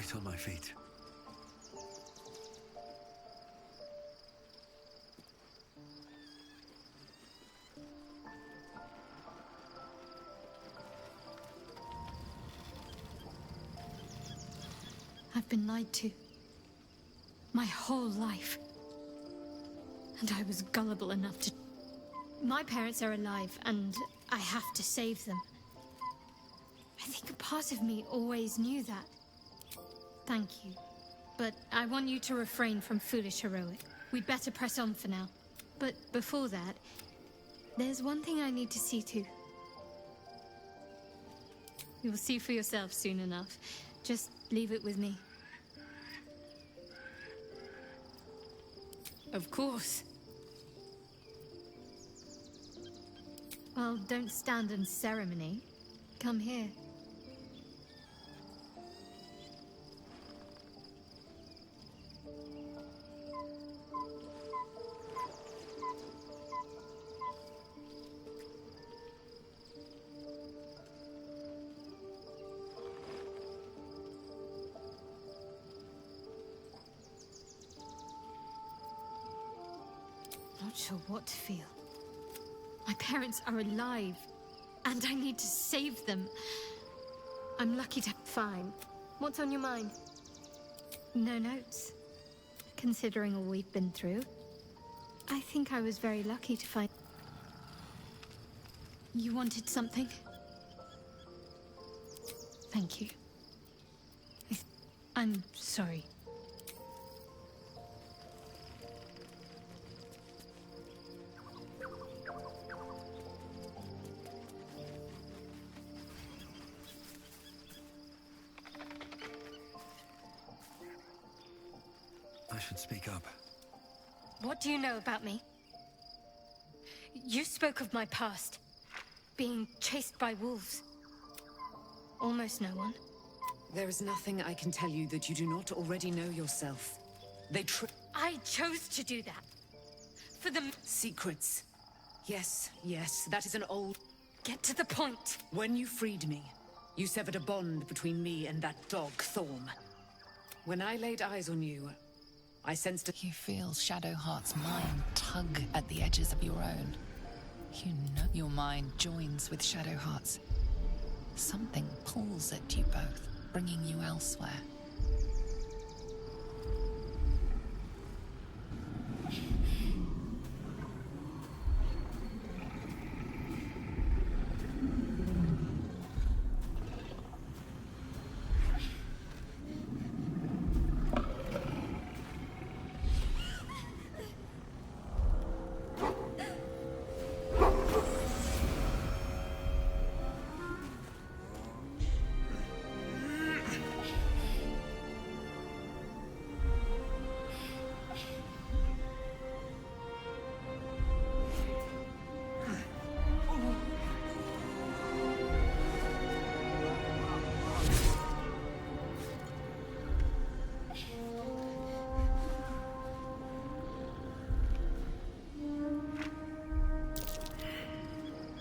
right on my feet. I've been lied to. My whole life. And I was gullible enough to... My parents are alive, and I have to save them. I think a part of me always knew that. Thank you. But I want you to refrain from foolish heroic. We'd better press on for now. But before that, there's one thing I need to see to. You'll see for yourself soon enough. Just leave it with me. Of course. Well, don't stand in ceremony. Come here. Not sure what to feel. My parents are alive, and I need to save them. I'm lucky to... Fine. What's on your mind? No notes. Considering all we've been through, I think I was very lucky to find... You wanted something? Thank you. I'm sorry. I should speak up. What do you know about me? You spoke of my past. Being chased by wolves. Almost no one. There is nothing I can tell you that you do not already know yourself. I chose to do that. For the... Secrets. Yes, yes, that is an old... Get to the point. When you freed me, you severed a bond between me and that dog, Thorm. When I laid eyes on you, I sensed... You feel Shadowheart's mind tug at the edges of your own. You know your mind joins with Shadowheart's. Something pulls at you both, bringing you elsewhere.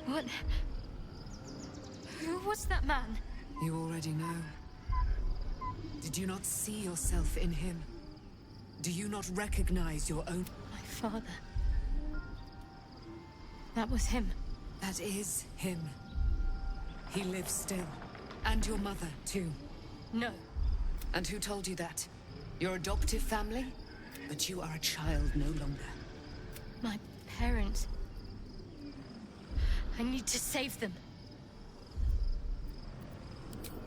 What? Who was that man? You already know. Did you not see yourself in him? Do you not recognize your own... My father. That was him. That is him. He lives still. And your mother, too. No. And who told you that? Your adoptive family? But you are a child no longer. My parents. I need to save them.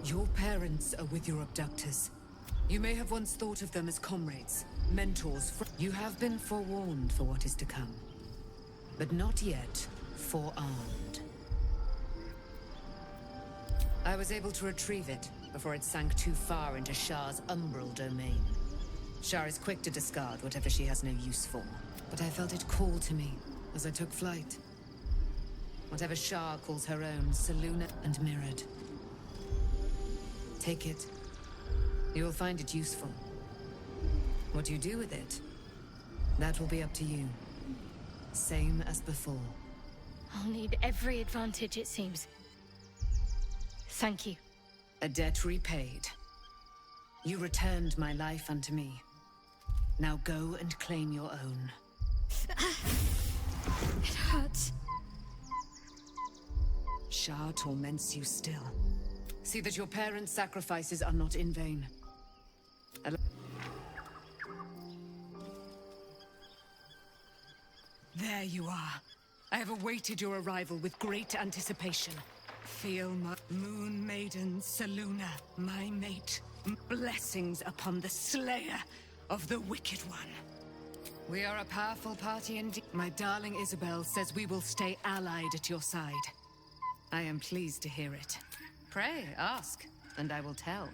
Your parents are with your abductors. You may have once thought of them as comrades, mentors. You have been forewarned for what is to come. But not yet forearmed. I was able to retrieve it before it sank too far into Shah's umbral domain. Shah is quick to discard whatever she has no use for. But I felt it call to me as I took flight. Whatever Shah calls her own, Selûne and mirrored. Take it. You will find it useful. What you do with it, that will be up to you. Same as before. I'll need every advantage, it seems. Thank you. A debt repaid. You returned my life unto me. Now go and claim your own. It hurts. Shar torments you still. See that your parents' sacrifices are not in vain. There you are. I have awaited your arrival with great anticipation. Feel my moon maiden, Seluna, my mate. Blessings upon the slayer of the wicked one. We are a powerful party indeed. My darling Isabel says we will stay allied at your side. I am pleased to hear it. Pray, ask, and I will tell.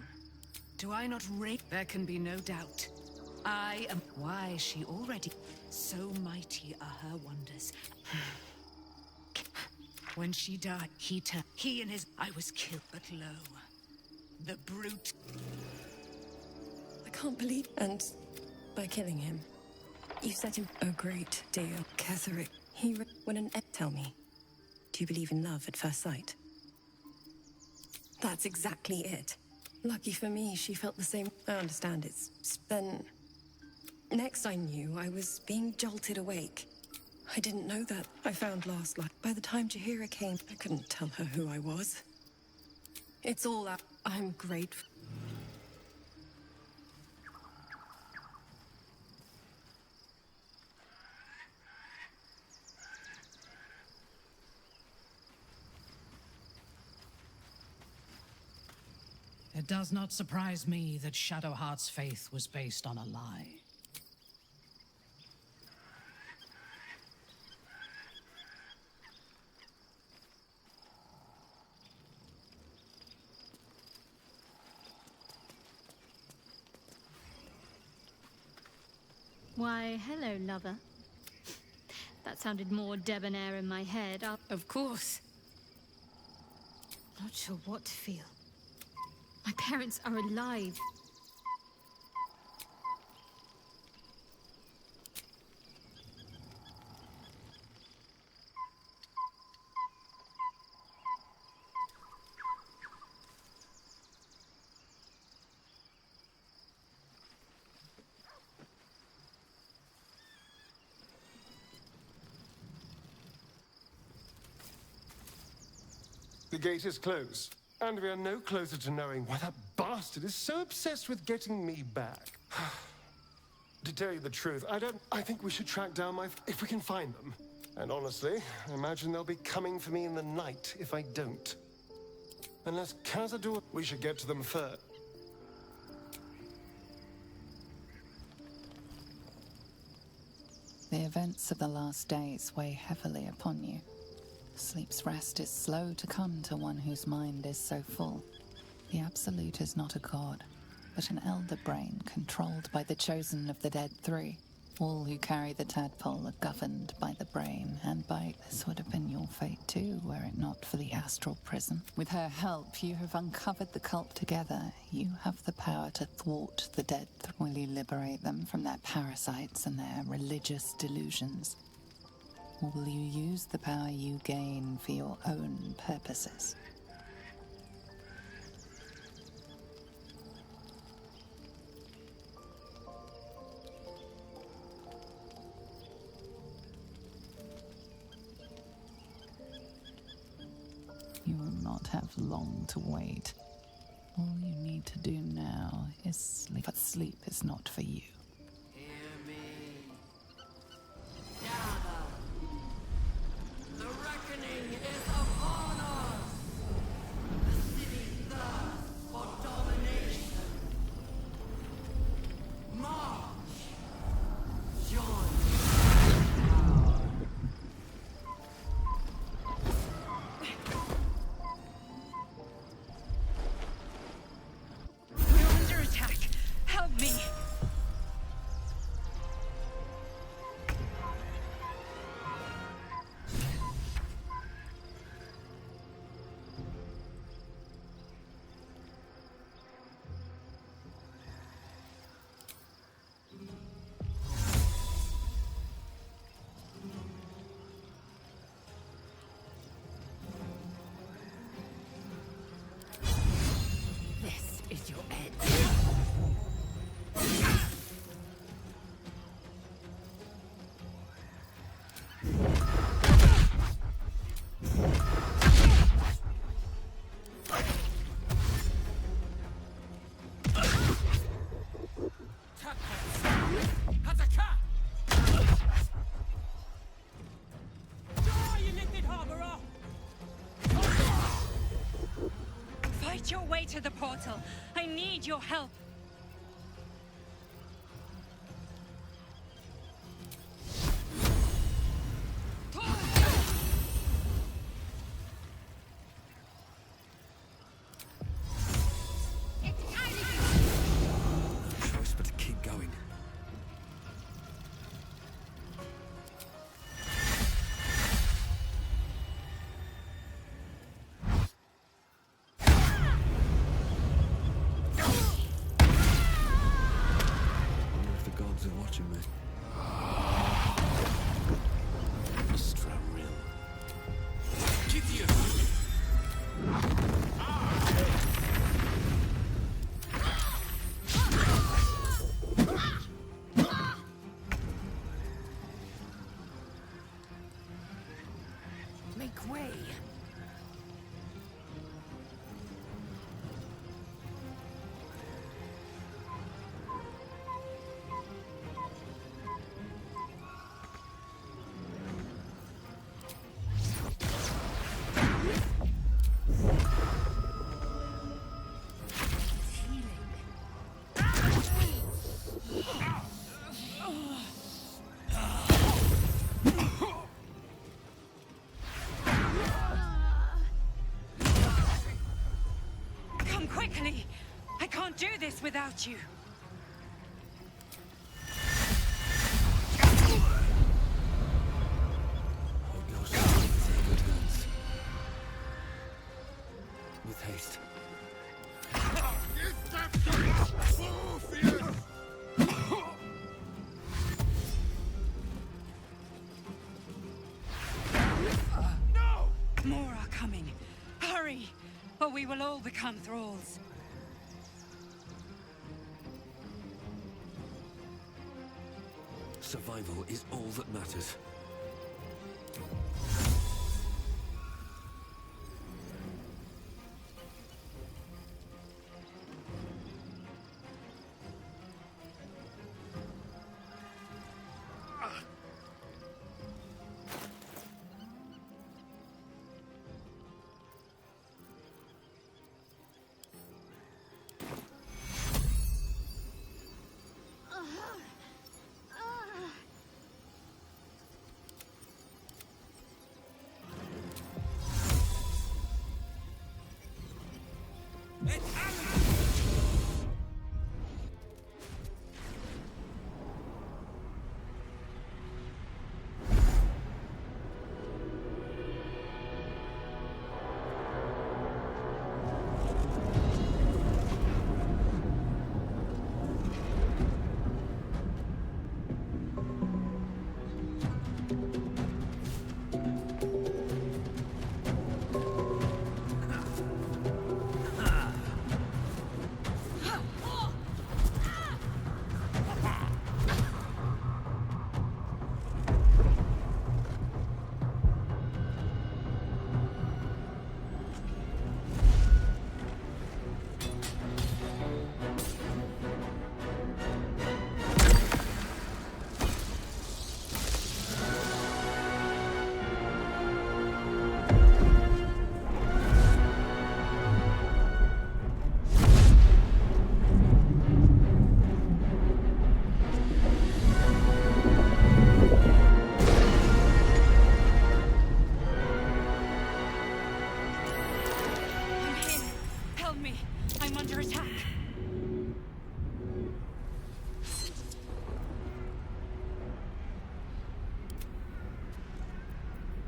Do I not rate? There can be no doubt. I am... Why, she already... So mighty are her wonders. When she died, he and his... I was killed, but lo, the brute... I can't believe... And by killing him, you set him a great deal. Ketherick, when an... Tell me, do you believe in love at first sight? That's exactly it. Lucky for me, she felt the same. I understand it's... Then... Next I knew, I was being jolted awake. I didn't know that. I found last light. By the time Jaheira came, I couldn't tell her who I was. It's all out. I'm grateful. It does not surprise me that Shadowheart's faith was based on a lie. Why, hello, lover. That sounded more debonair in my head. Of course. Not sure what to feel. My parents are alive. The gate is closed, and we are no closer to knowing why that bastard is so obsessed with getting me back. To tell you the truth, I think we should track down if we can find them. And honestly, I imagine they'll be coming for me in the night if I don't. Unless Cazador... We should get to them first. The events of the last days weigh heavily upon you. Sleep's rest is slow to come to one whose mind is so full. The Absolute is not a god, but an elder brain controlled by the chosen of the Dead Three. All who carry the tadpole are governed by the brain, and by... This would have been your fate too, were it not for the astral prison. With her help, you have uncovered the cult together. You have the power to thwart the Dead Three. Will you liberate them from their parasites and their religious delusions? Or will you use the power you gain for your own purposes? You will not have long to wait. All you need to do now is sleep. But sleep is not for you. Hear me. Gather. The reckoning is upon us. The city thirsts for domination. March. Join. to the portal. I need your help. Choice but to keep going. Wonder if the gods are watching me. Make way. Come quickly! I can't do this without you. Hold your strength in good hands. With haste. More are coming. Hurry, or we will all become thralls. Survival is all that matters.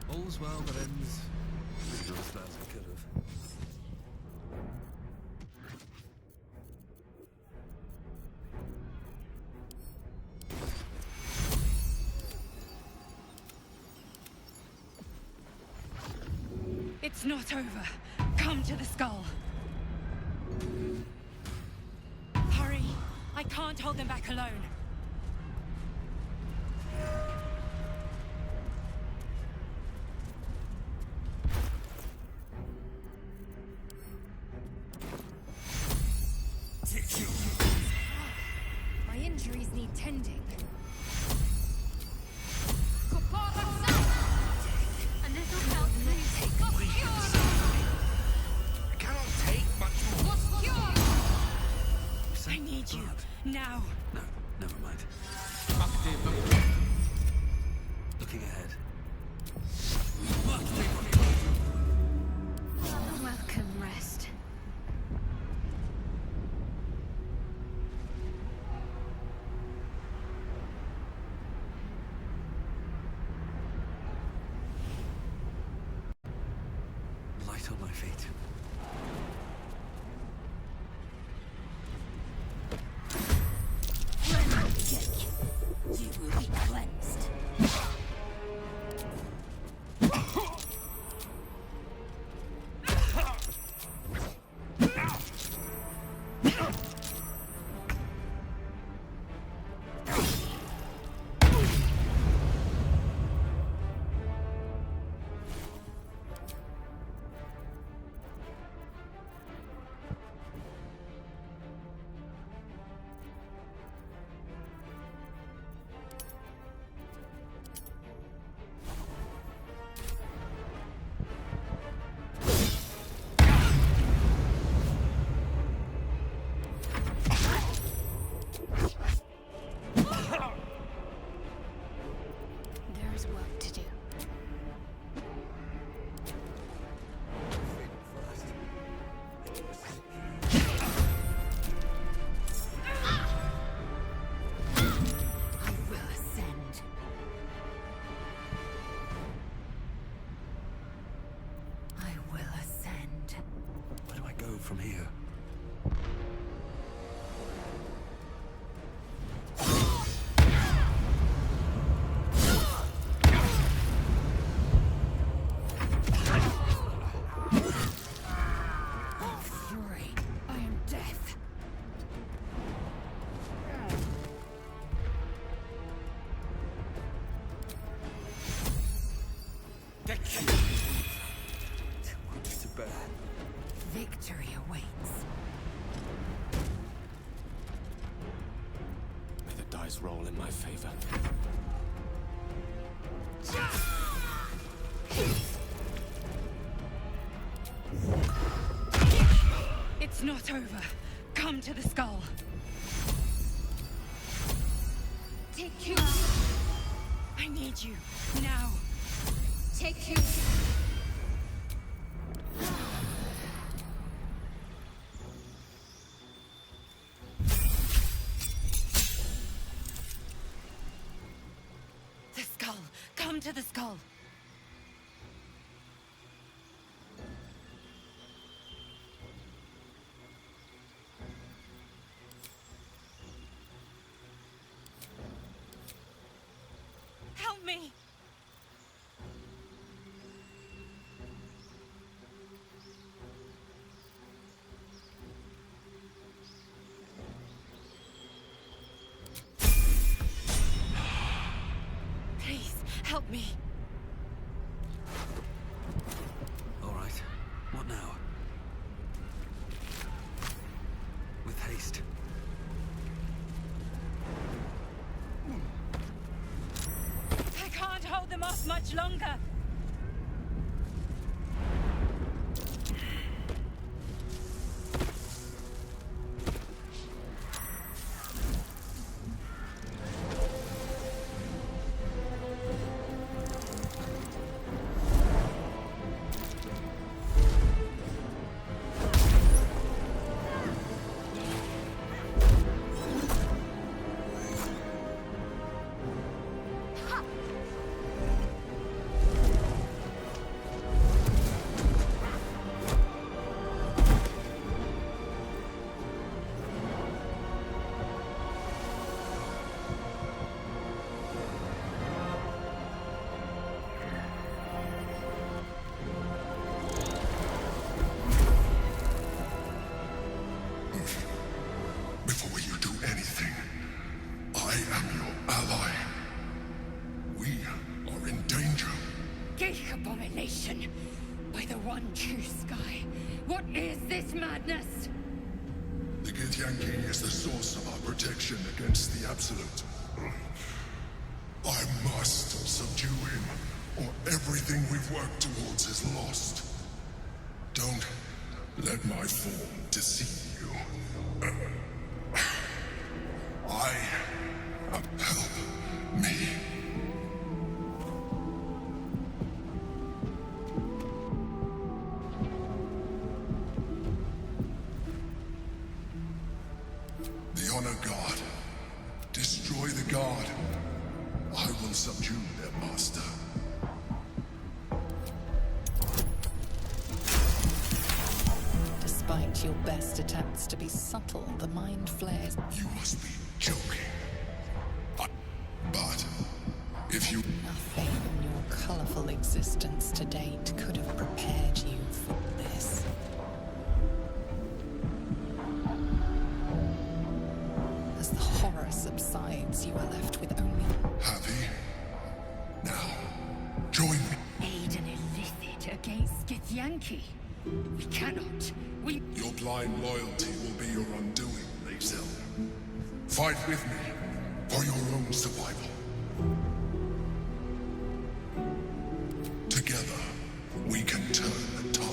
All's well that ends. Not as bad as it could have. It's not over. Come to the skull. Hurry! I can't hold them back alone. My injuries need tending. A little help, please. I cannot take much more. feet. When I get you, you will be cleansed. There's work to do. I will ascend. I will ascend. Where do I go from here? Fury. I am death. Too much to bear. Victory awaits. May the dice roll in my favor. It's not over. Come to the skull. Take you. I need you. Now. Take you. The skull. Come to the skull. Help me. Please, help me. All right. What now? With haste. I can't hold them off much longer. Before you do anything, I am your ally. We are in danger. Geek abomination! By the one true sky, what is this madness? The Githyanki is the source of our protection against the Absolute. I must subdue him, or everything we've worked towards is lost. Don't let my form deceive you. Help me. The Honor God. Destroy the God. I will subdue their master. Despite your best attempts to be subtle, the mind flares. You must be joking. But if you... Nothing in your colorful existence to date could have prepared you for this. As the horror subsides, you are left with only... Happy? Now, join me. Aid an illicit against Githyanki. We cannot. We... Your blind loyalty will be your undoing, Lae'zel. Fight with me for your own survival. Together, we can turn the tide.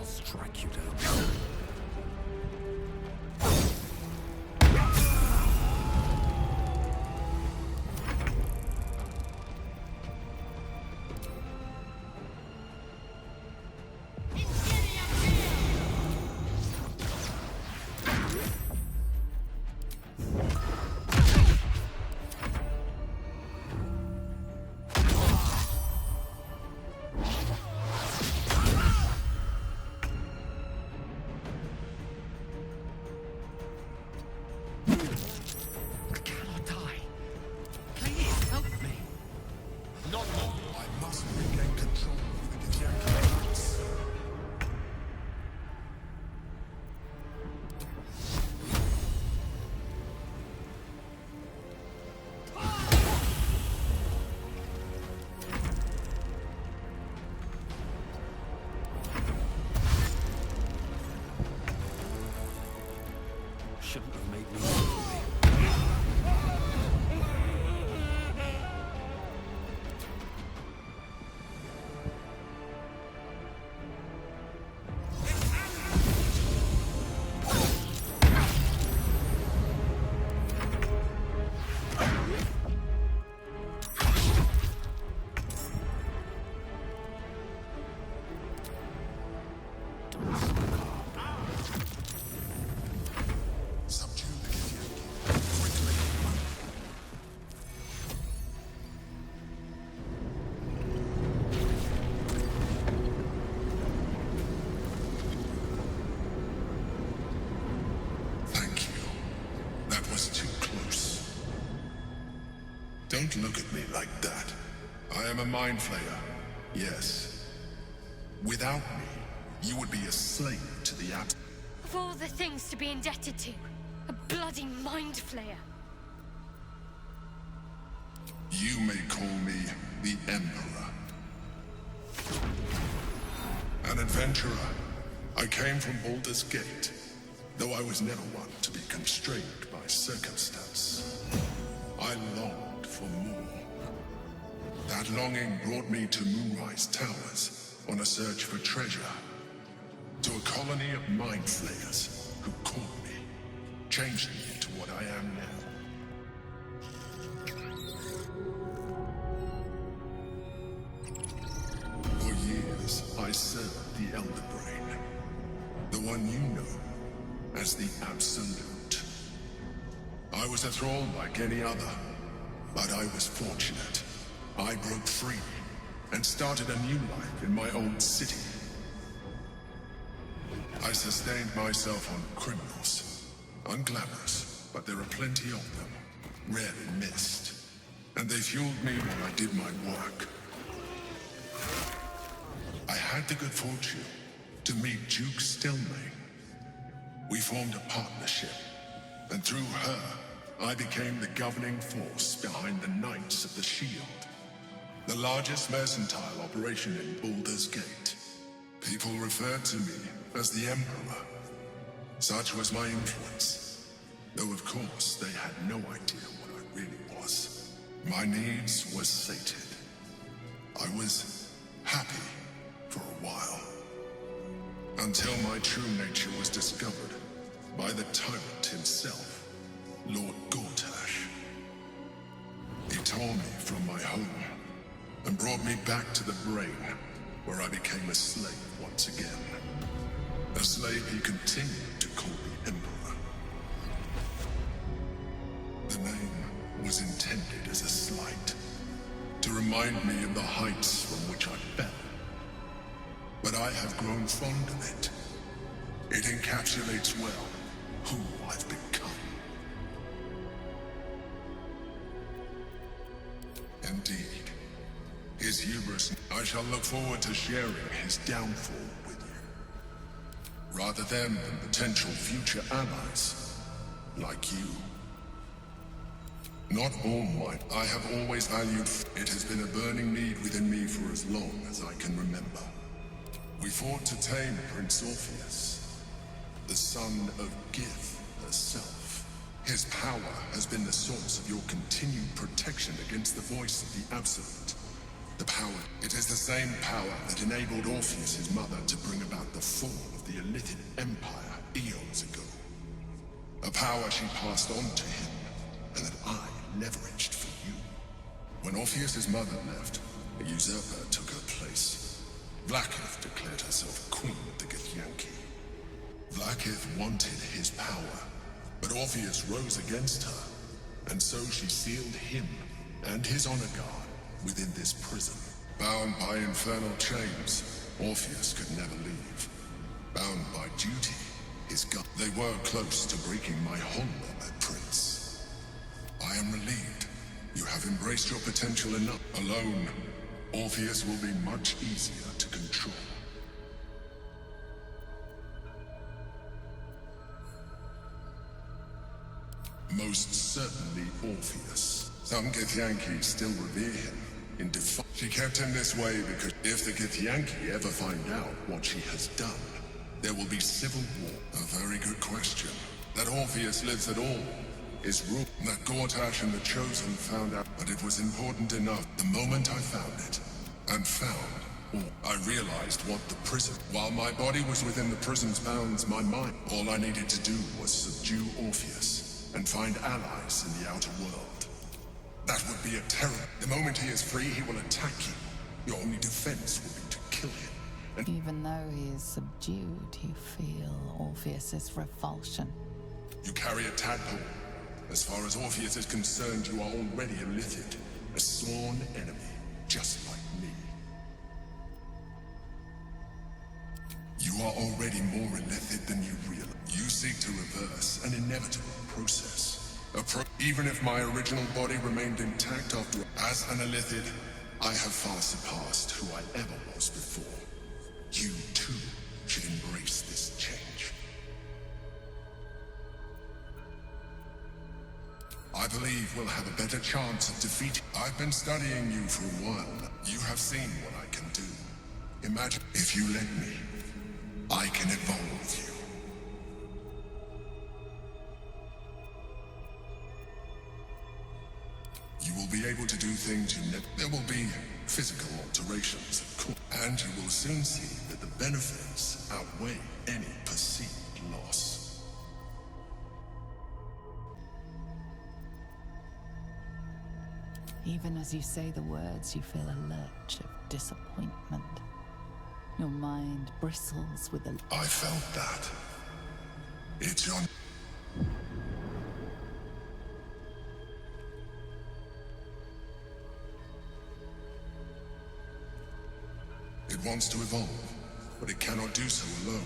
Strike you down. Shouldn't have made me. needn't look at me like that. I am a mind flayer, yes. Without me, you would be a slave to the Absolute. Of all the things to be indebted to, a bloody mind flayer. You may call me the Emperor. An adventurer. I came from Baldur's Gate, though I was never one to be constrained by circumstance. I longed for more. That longing brought me to Moonrise Towers on a search for treasure. To a colony of mind flayers who caught me, changed me into what I am now. For years, I served the Elder Brain, the one you know as the Absolute. I was a thrall like any other, but I was fortunate. I broke free and started a new life in my own city. I sustained myself on criminals. Unglamorous, but there are plenty of them. Rarely missed. And they fueled me while I did my work. I had the good fortune to meet Duke Stelmane. We formed a partnership, and through her, I became the governing force behind the Knights of the Shield, the largest mercantile operation in Baldur's Gate. People referred to me as the Emperor. Such was my influence, though of course they had no idea what I really was. My needs were sated. I was happy for a while, until my true nature was discovered by the tyrant himself, Lord Gortash. He tore me from my home and brought me back to the Brain, where I became a slave once again. A slave he continued to call the Emperor. The name was intended as a slight, to remind me of the heights from which I fell. But I have grown fond of it. It encapsulates well who I've become. Indeed. His hubris, I shall look forward to sharing his downfall with you. Rather them than potential future allies, like you. Not all mine. I have always valued. It has been a burning need within me for as long as I can remember. We fought to tame Prince Orpheus, the son of Gith herself. His power has been the source of your continued protection against the voice of the Absolute. The power. It is the same power that enabled Orpheus's mother to bring about the fall of the Illithid Empire eons ago. A power she passed on to him, and that I leveraged for you. When Orpheus's mother left, a usurper took her place. Vlaakith declared herself queen of the Githyanki. Vlaakith wanted his power, but Orpheus rose against her, and so she sealed him and his honor guard within this prison. Bound by infernal chains, Orpheus could never leave. Bound by duty, his god. They were close to breaking my hold on that prince. I am relieved. You have embraced your potential enough. Alone, Orpheus will be much easier to control. Most certainly Orpheus. Some Githyanki still revere him in defiance. She kept him this way because if the Githyanki ever find out what she has done, there will be civil war. A very good question. That Orpheus lives at all is rule. That Gortash and the Chosen found out, but it was important enough. The moment I found it, and found, I realized what the prison. While my body was within the prison's bounds, my mind. All I needed to do was subdue Orpheus and find allies in the outer world. That would be a terror. The moment he is free, he will attack you. Your only defense will be to kill him. And even though he is subdued, you feel Orpheus's revulsion. You carry a tadpole. As far as Orpheus is concerned, you are already a Illithid, a sworn enemy, just like me. You are already more Illithid than you realize. You seek to reverse an inevitable process, Even if my original body remained intact after, as an Illithid, I have far surpassed who I ever was before. You, too, should embrace this change. I believe we'll have a better chance of defeating. I've been studying you for a while now. You have seen what I can do. Imagine if you let me, I can evolve you. You will be able to do things you never. There will be physical alterations, of course, and you will soon see that the benefits outweigh any perceived loss. Even as you say the words, you feel a lurch of disappointment. Your mind bristles with a... I felt that. It's your... It wants to evolve, but it cannot do so alone.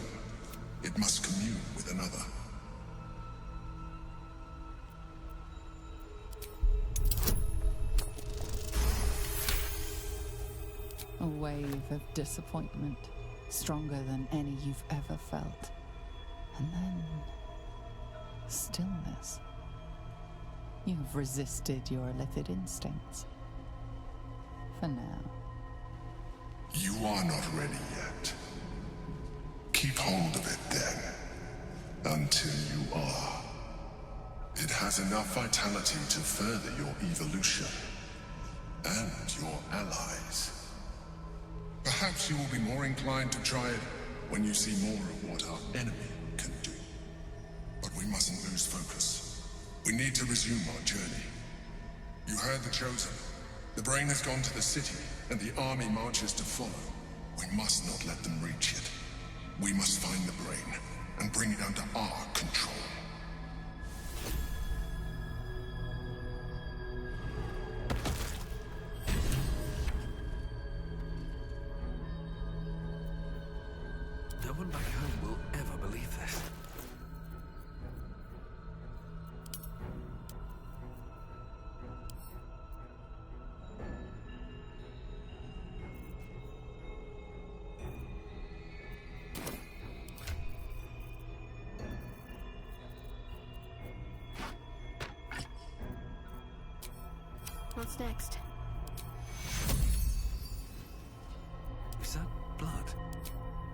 It must commune with another. A wave of disappointment, stronger than any you've ever felt. And then... stillness. You've resisted your Illithid instincts. For now. You are not ready yet. Keep hold of it then, until you are. It has enough vitality to further your evolution, and your allies. Perhaps you will be more inclined to try it when you see more of what our enemy can do. But we mustn't lose focus. We need to resume our journey. You heard the Chosen. The brain has gone to the city, and the army marches to follow. We must not let them reach it. We must find the brain, and bring it under our control. No one back home will ever believe this. What's next? Is that blood?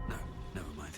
No, never mind.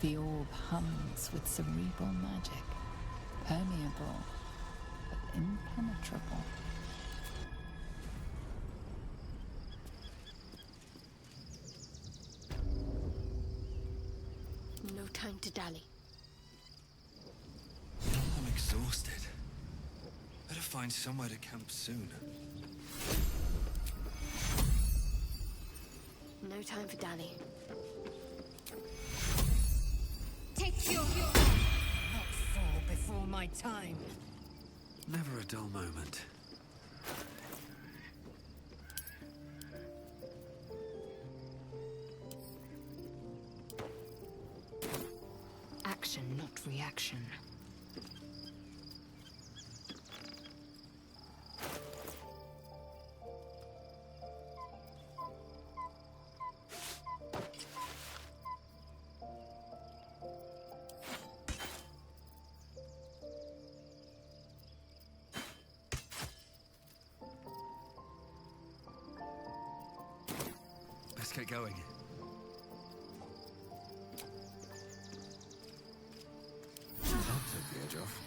The orb hums with cerebral magic, permeable, but impenetrable. No time to dally. I'm exhausted. Better find somewhere to camp soon. No time for dally. Take your... Not fall before my time. Never a dull moment. Action, not reaction. Let's get going. take the edge off.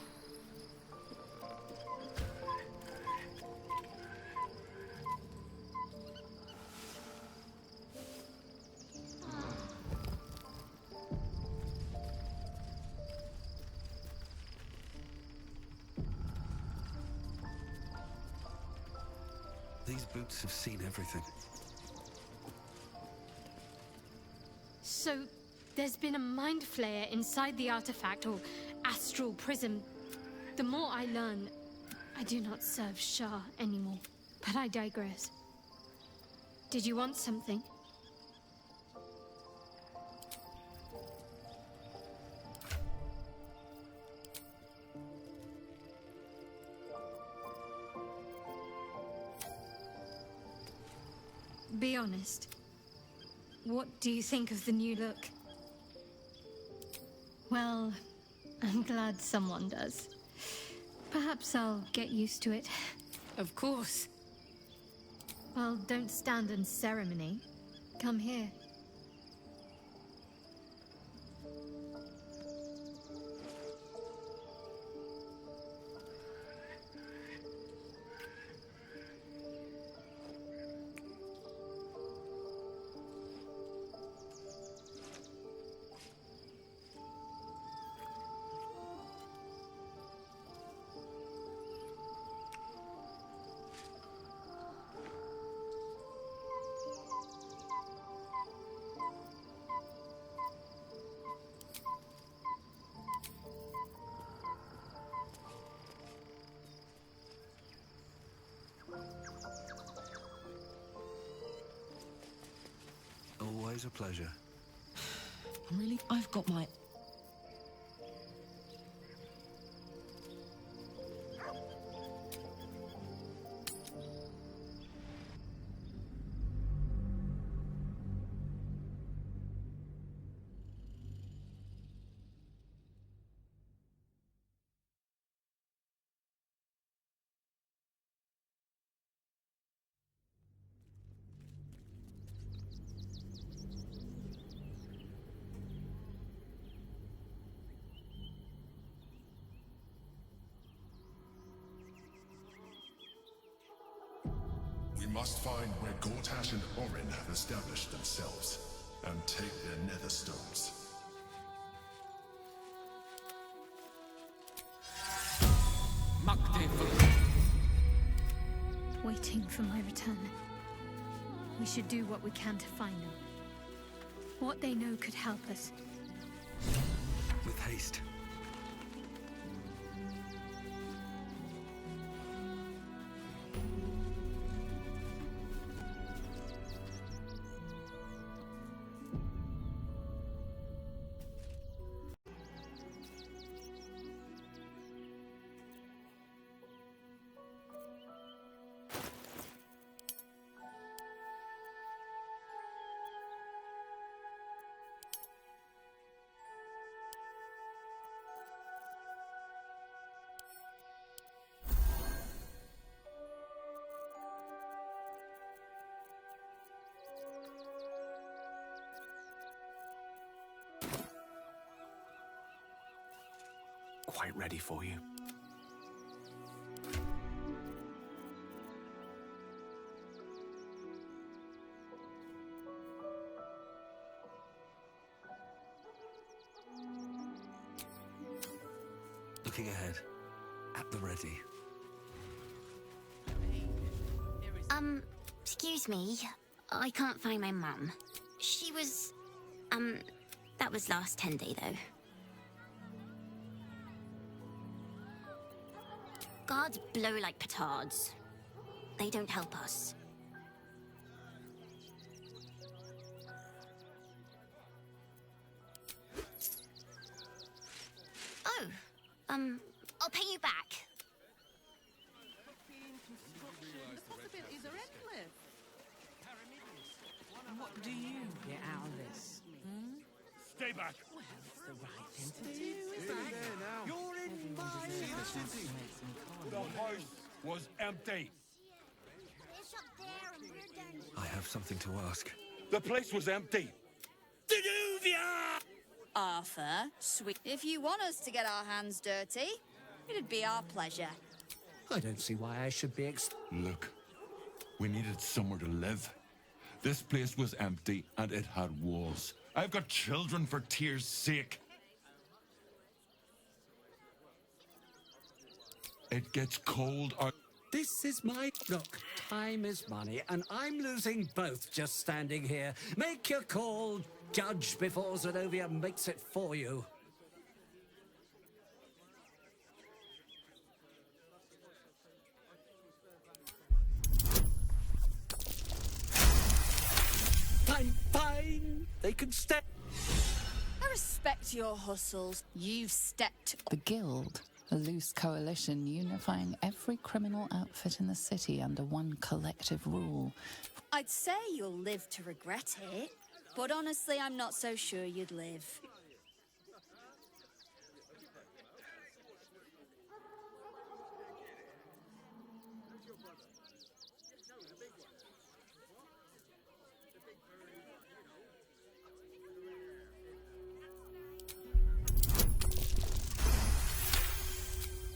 These boots have seen everything. So, there's been a mind flayer inside the artifact, or astral prism. The more I learn, I do not serve Shah anymore. But I digress. Did you want something? Be honest. What do you think of the new look? Well, I'm glad someone does. Perhaps I'll get used to it. Of course. Well, don't stand in ceremony. Come here. Always a pleasure. I've got my... We must find where Gortash and Orin have established themselves, and take their nether stones. Waiting for my return. We should do what we can to find them. What they know could help us. With haste. Quite ready for you. Looking ahead. At the ready. Excuse me. I can't find my mum. She was... that was last Tenday, though. Guards blow like petards. They don't help us. Oh, I'll pay you back. The possibilities are endless. What do you get out of this? Stay back. Well, it's the right thing to do, isn't it? You're in my city. The house was empty. I have something to ask. The place was empty. Denuvia! Arthur, sweet. If you want us to get our hands dirty, it'd be our pleasure. I don't see why I should be Look, we needed somewhere to live. This place was empty and it had walls. I've got children for tears' sake. It gets cold out. This is my... Look, time is money, and I'm losing both just standing here. Make your call, judge, before Zenobia makes it for you. Fine. They can step. I respect your hustles. You've stepped... The Guild, a loose coalition unifying every criminal outfit in the city under one collective rule. I'd say you'll live to regret it, but honestly, I'm not so sure you'd live.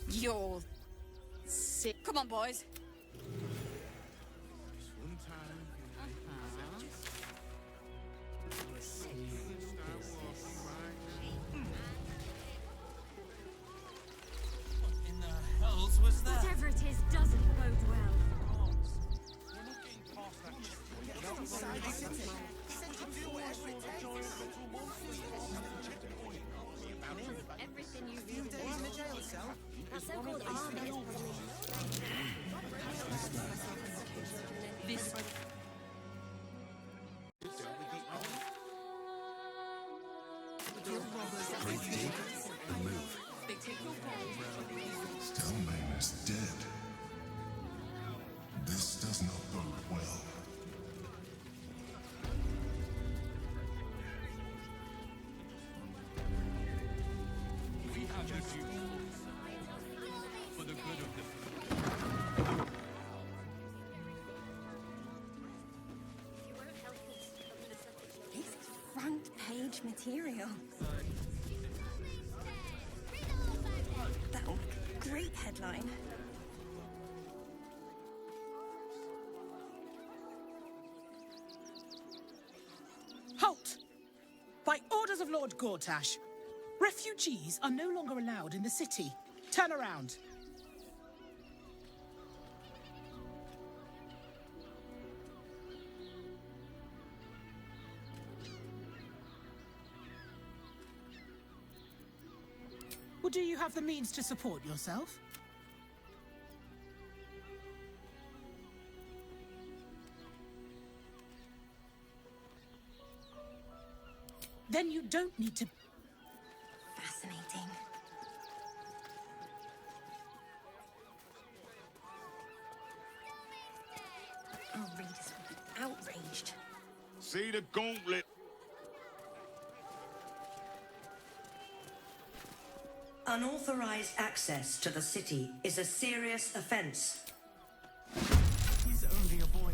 You're sick. Come on, boys. In the hells was that? Whatever it is doesn't bode well. Everything you've been doing in the jail cell. Our so-called army is probably... This... Stelmane is dead. This does not bode well. We have a duty for the good of the... This is front-page material. That would make a great headline. Halt! By orders of Lord Gortash, refugees are no longer allowed in the city. Turn around. Well, do you have the means to support yourself? Then you don't need to... Fascinating. Our readers will be outraged. See the gauntlet. Unauthorized access to the city is a serious offense. He's only a boy.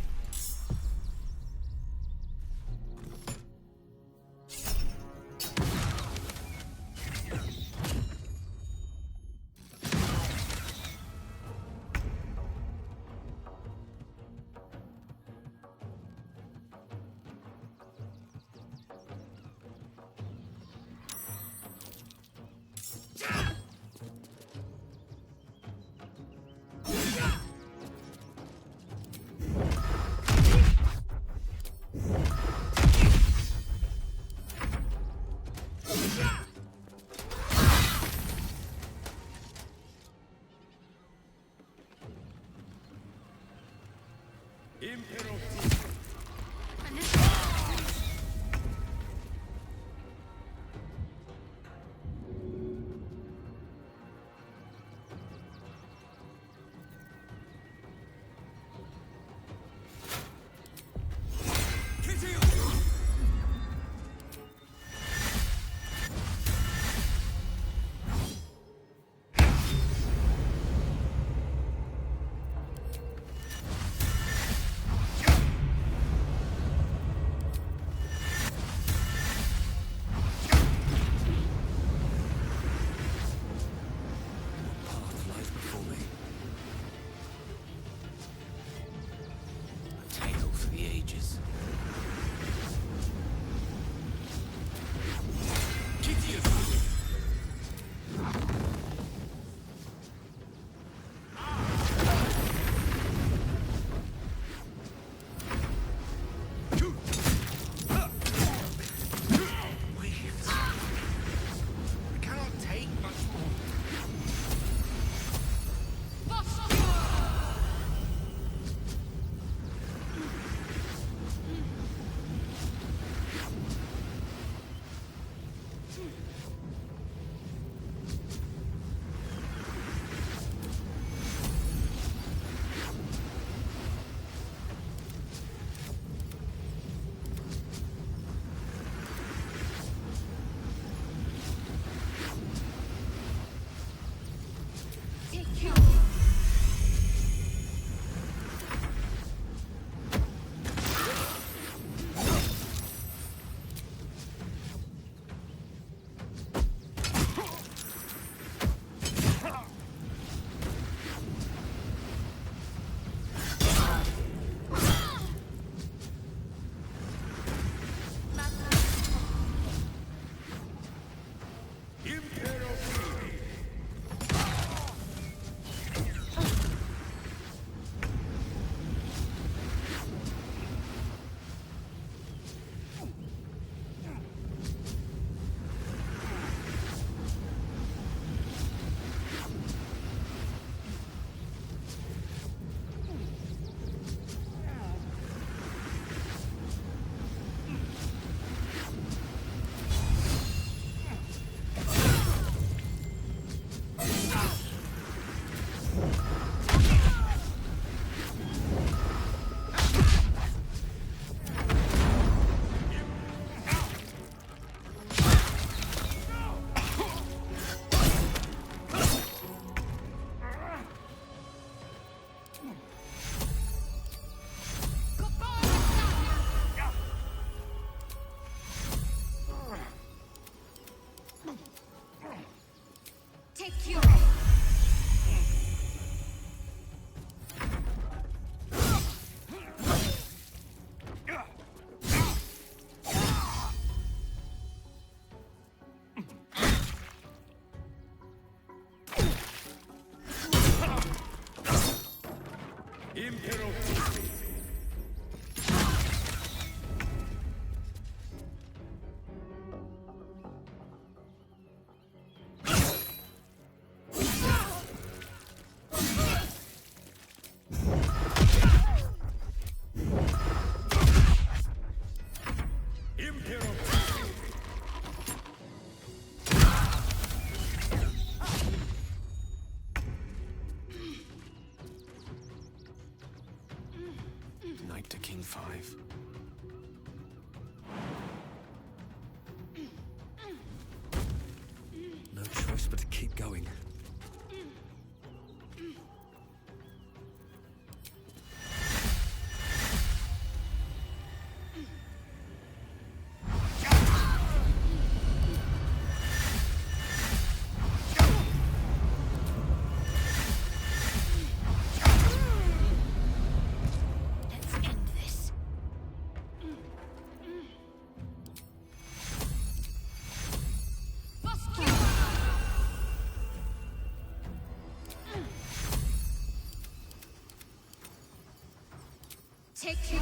going. Take you.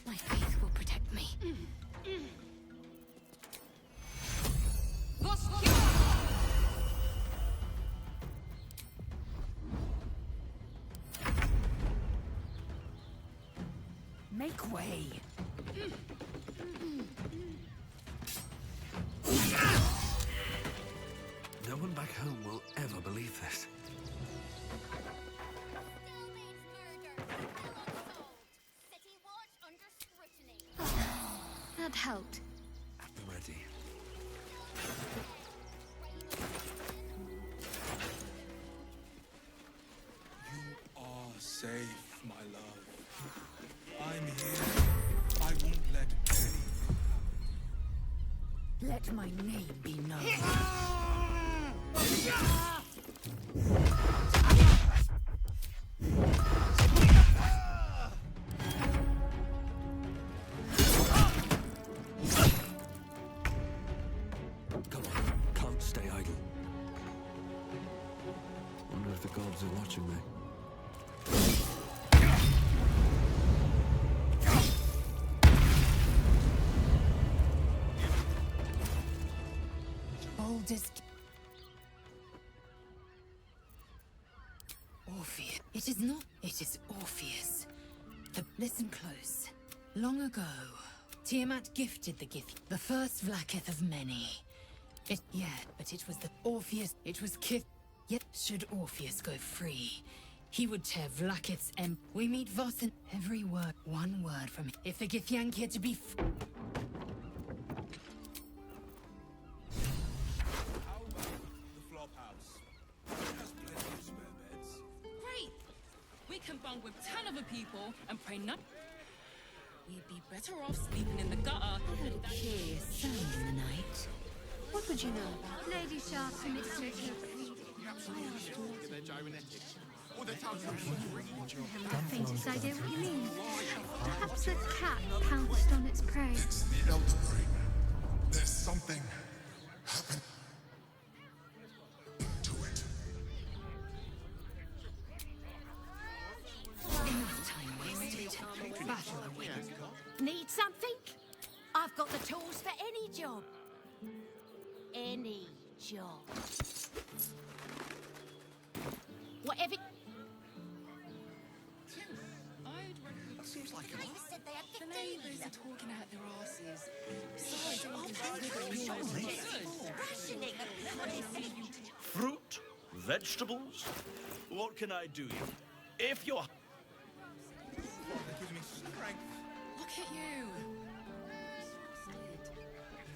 My faith will protect me. Make way. No one back home will ever believe this. That helped. At the ready. You are safe, my love. I'm here. I won't let anything happen. Let my name be known. Come on, can't stay idle. Wonder if the gods are watching me. Oldest. Orpheus. It is not. It is Orpheus. Listen close. Long ago, Tiamat gifted the gift. The first Vlaakith of many. But it was the Orpheus. It was Kith. Yet, should Orpheus go free, he would tear Vlaakith's We meet Voss in every word. One word from him. If the Githyanki are to be How about the flop house? It has plenty of spare beds. Great! We can bunk with 10 other people and pray not. We'd be better off sleeping in the gutter. hear sound in the night. What would you know about Lady Sharp permits her to I haven't the faintest idea what you mean. Perhaps a cat pounced on its prey. It's the Elder Brain. There's something happened to it. Enough time wasted. Battle any job. Any job. Whatever. That seems like a lot. Said they had The 15. neighbours are talking out their asses. Besides, Rationing. Fruit? Vegetables? What can I do you? If you're... They give me strength. Look at you.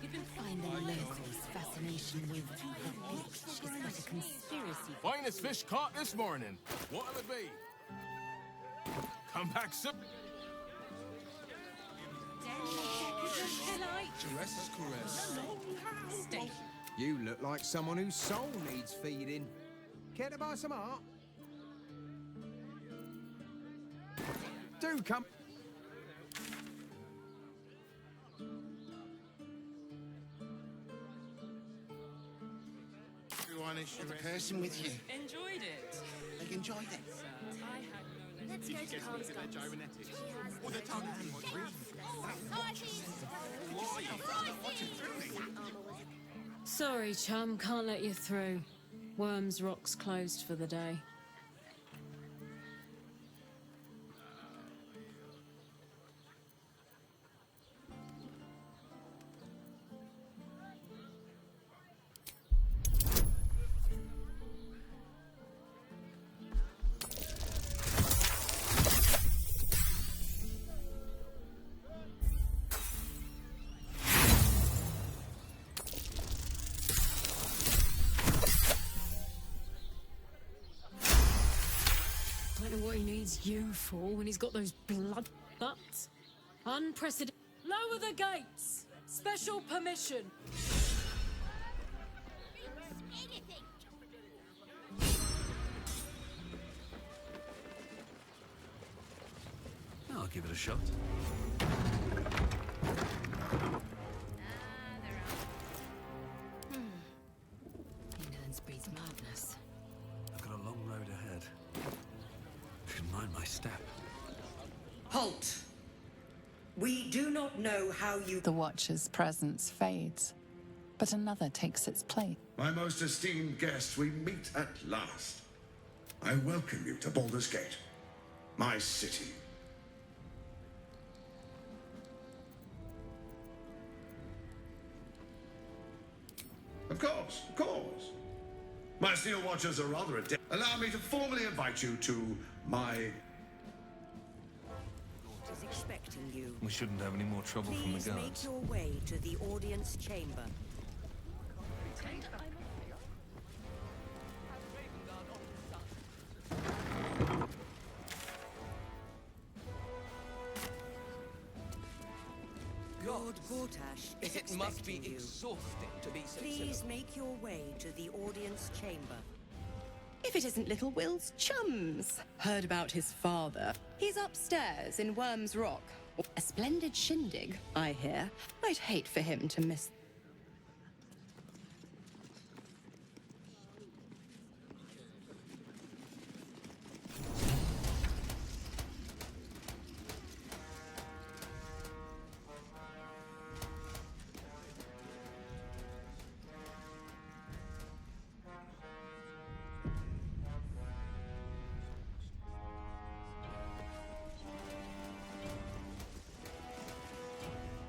You've been finding Lurth's fascination with the beach is but a conspiracy. Finest fish caught this morning. What'll it be? Come back soon. Caress is caress. You look like someone whose soul needs feeding. Care to buy some art? Do come. Everyone is the person with you. Enjoyed it. They enjoyed it. I had no Let's go to Carl's Sorry, chum, can't let you through. Worms Rock's closed for the day. I don't know what he needs you for when he's got those blood butts. Unprecedented. Lower the gates! Special permission! I'll give it a shot. Inlandsbreed's madness. I've got a long road ahead. Should mind my step. Halt! We do not know how you... The Watcher's presence fades, but another takes its place. My most esteemed guest, we meet at last. I welcome you to Baldur's Gate, my city. Of course, of course. My Steel Watchers are rather adept. Allow me to formally invite you to my... is expecting you. We shouldn't have any more trouble from the Please make guards. your way to the audience chamber. Lord Gortash is It must be expecting you. exhausting to be so Please civil. make your way to the audience chamber. If it isn't little Will's chums. Heard about his father. He's upstairs in Worms Rock. A splendid shindig, I hear. I'd hate for him to miss.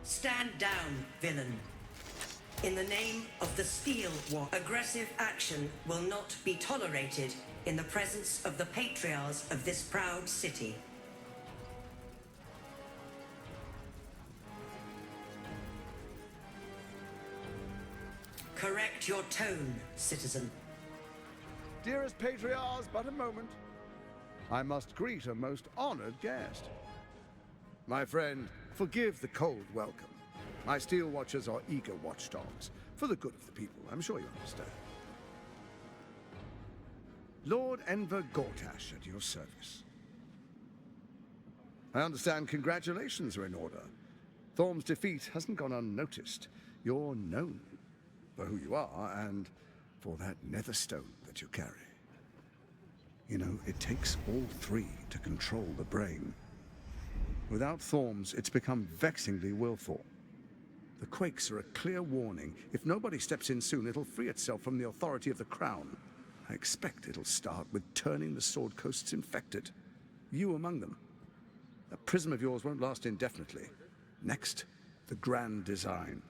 Stand down, villain. In the name of the Steel War, aggressive action will not be tolerated in the presence of the patriarchs of this proud city. Correct your tone, citizen. Dearest patriarchs, but a moment. I must greet a most honored guest. My friend, forgive the cold welcome. My Steel Watchers are eager watchdogs, for the good of the people, I'm sure you understand. Lord Enver Gortash at your service. I understand congratulations are in order. Thorm's defeat hasn't gone unnoticed. You're known for who you are and for that netherstone that you carry. You know, it takes all three to control the brain. Without Thorm's, it's become vexingly willful. The quakes are a clear warning. If nobody steps in soon, it'll free itself from the authority of the Crown. I expect it'll start with turning the Sword Coasts infected. You among them. That prism of yours won't last indefinitely. Next, the grand design.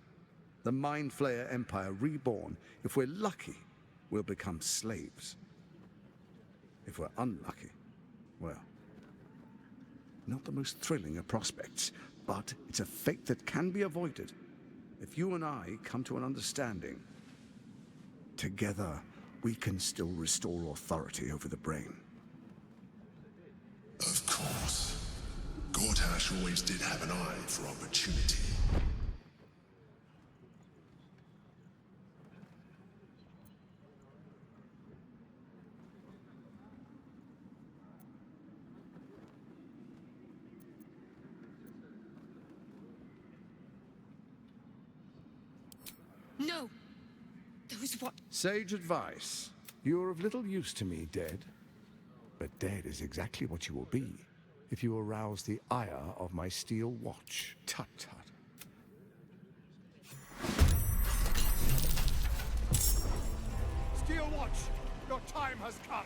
The Mind Flayer Empire reborn. If we're lucky, we'll become slaves. If we're unlucky, well, not the most thrilling of prospects, but it's a fate that can be avoided if you and I come to an understanding. Together, we can still restore authority over the brain. Of course. Gortash always did have an eye for opportunity. No! Those what? Sage advice. You're of little use to me, dead. But dead is exactly what you will be if you arouse the ire of my steel watch. Tut tut. Steel watch, your time has come.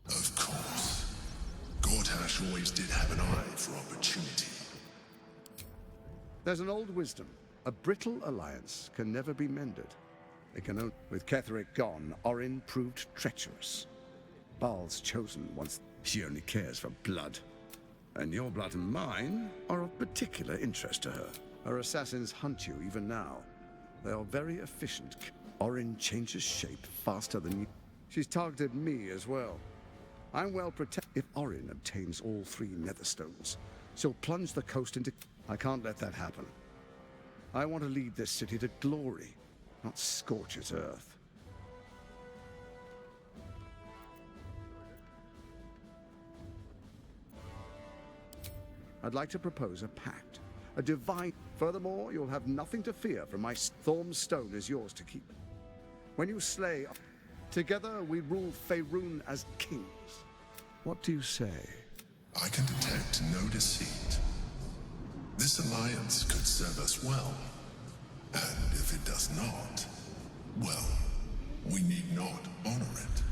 Of course. Gortash always did have an eye for opportunity. There's an old wisdom. A brittle alliance can never be mended. It can only... With Ketheric gone, Orin proved treacherous. Baal's chosen once. She only cares for blood. And your blood and mine are of particular interest to her. Her assassins hunt you even now. They are very efficient. Orin changes shape faster than you. She's targeted me as well. I'm well protected. If Orin obtains all 3 Netherstones, she'll plunge the coast into... I can't let that happen. I want to lead this city to glory, not scorch its earth. I'd like to propose a pact. A divine... Furthermore, you'll have nothing to fear from my... Thorm's stone is yours to keep. When you slay... Together we rule Faerun as kings. What do you say? I can detect no deceit. This alliance could serve us well. And if it does not, well, we need not honor it.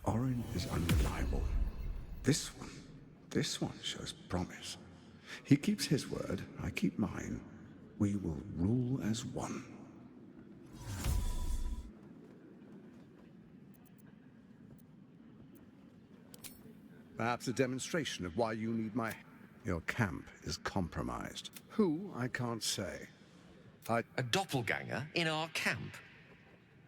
Orin is unreliable. This one shows promise. He keeps his word, I keep mine. we will rule as one. Perhaps a demonstration of why you need my... Your camp is compromised. Who, I can't say. A doppelganger in our camp?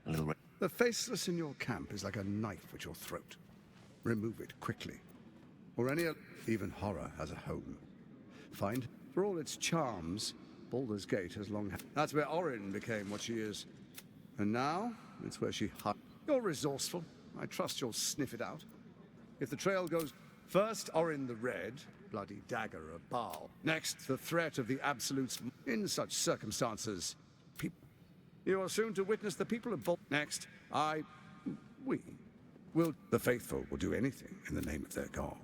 A little... The faceless in your camp is like a knife at your throat. Remove it quickly. Or any other... Even horror has a home. Find... For all its charms, Baldur's Gate has long... That's where Orin became what she is. And now, it's where she... You're resourceful. I trust you'll sniff it out. If the trail goes... First, Orin the Red, bloody dagger of Baal. Next, the threat of the Absolutes. In such circumstances, you are soon to witness the people of Baldur. Next, we will... The faithful will do anything in the name of their god.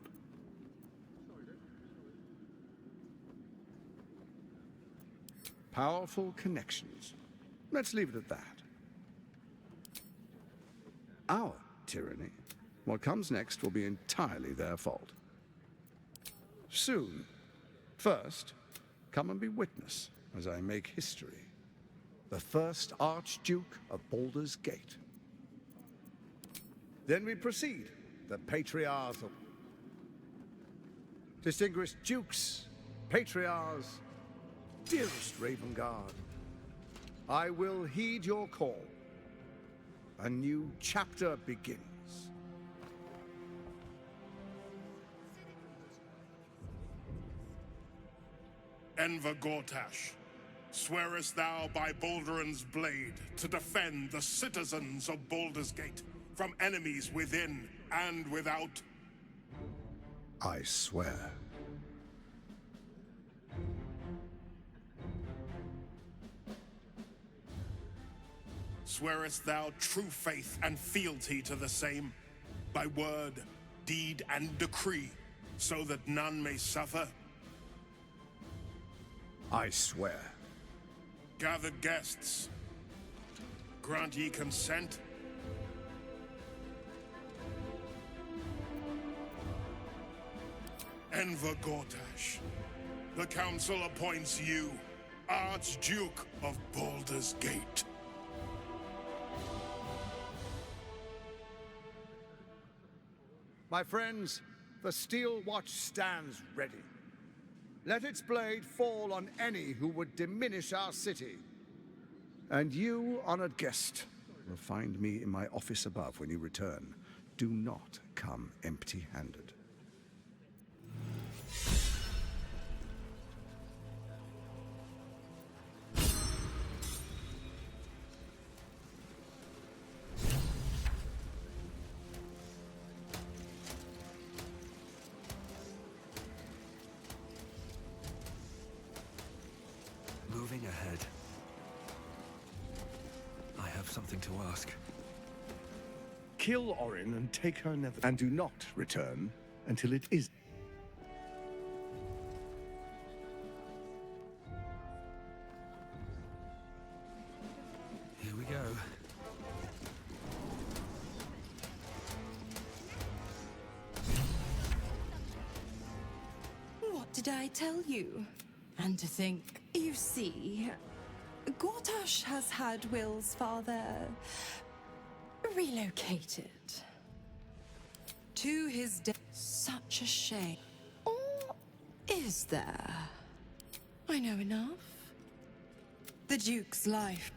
Powerful connections. Let's leave it at that. Our tyranny. What comes next will be entirely their fault. Soon. First, come and be witness as I make history. The first Archduke of Baldur's Gate. Then we proceed. The Patriarchs of... Distinguished Dukes, Patriarchs, dearest Ravengard, I will heed your call. A new chapter begins. Enver Gortash, swearest thou by Balduran's blade to defend the citizens of Baldur's Gate from enemies within and without? I swear. Swearest thou true faith and fealty to the same, by word, deed, and decree, so that none may suffer? I swear. Gathered guests, grant ye consent? Enver Gortash, the Council appoints you Archduke of Baldur's Gate. My friends, the Steel Watch stands ready. Let its blade fall on any who would diminish our city. And you, honored guest, will find me in my office above when you return. Do not come empty-handed. Moving ahead. I have something to ask. Kill Orin and take her nether... And do not return until it is... Here we go. What did I tell you? And to think... You see, Gortash has had Will's father relocated to his death. Such a shame. Or is there? I know enough. The Duke's life.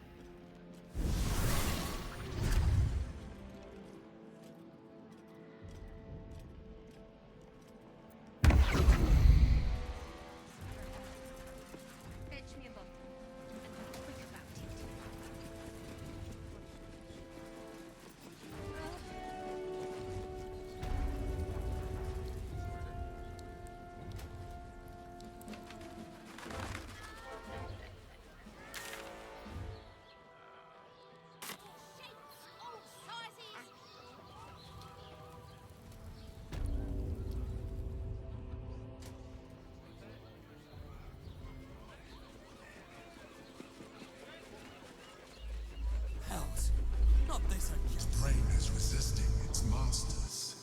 The brain is resisting its masters.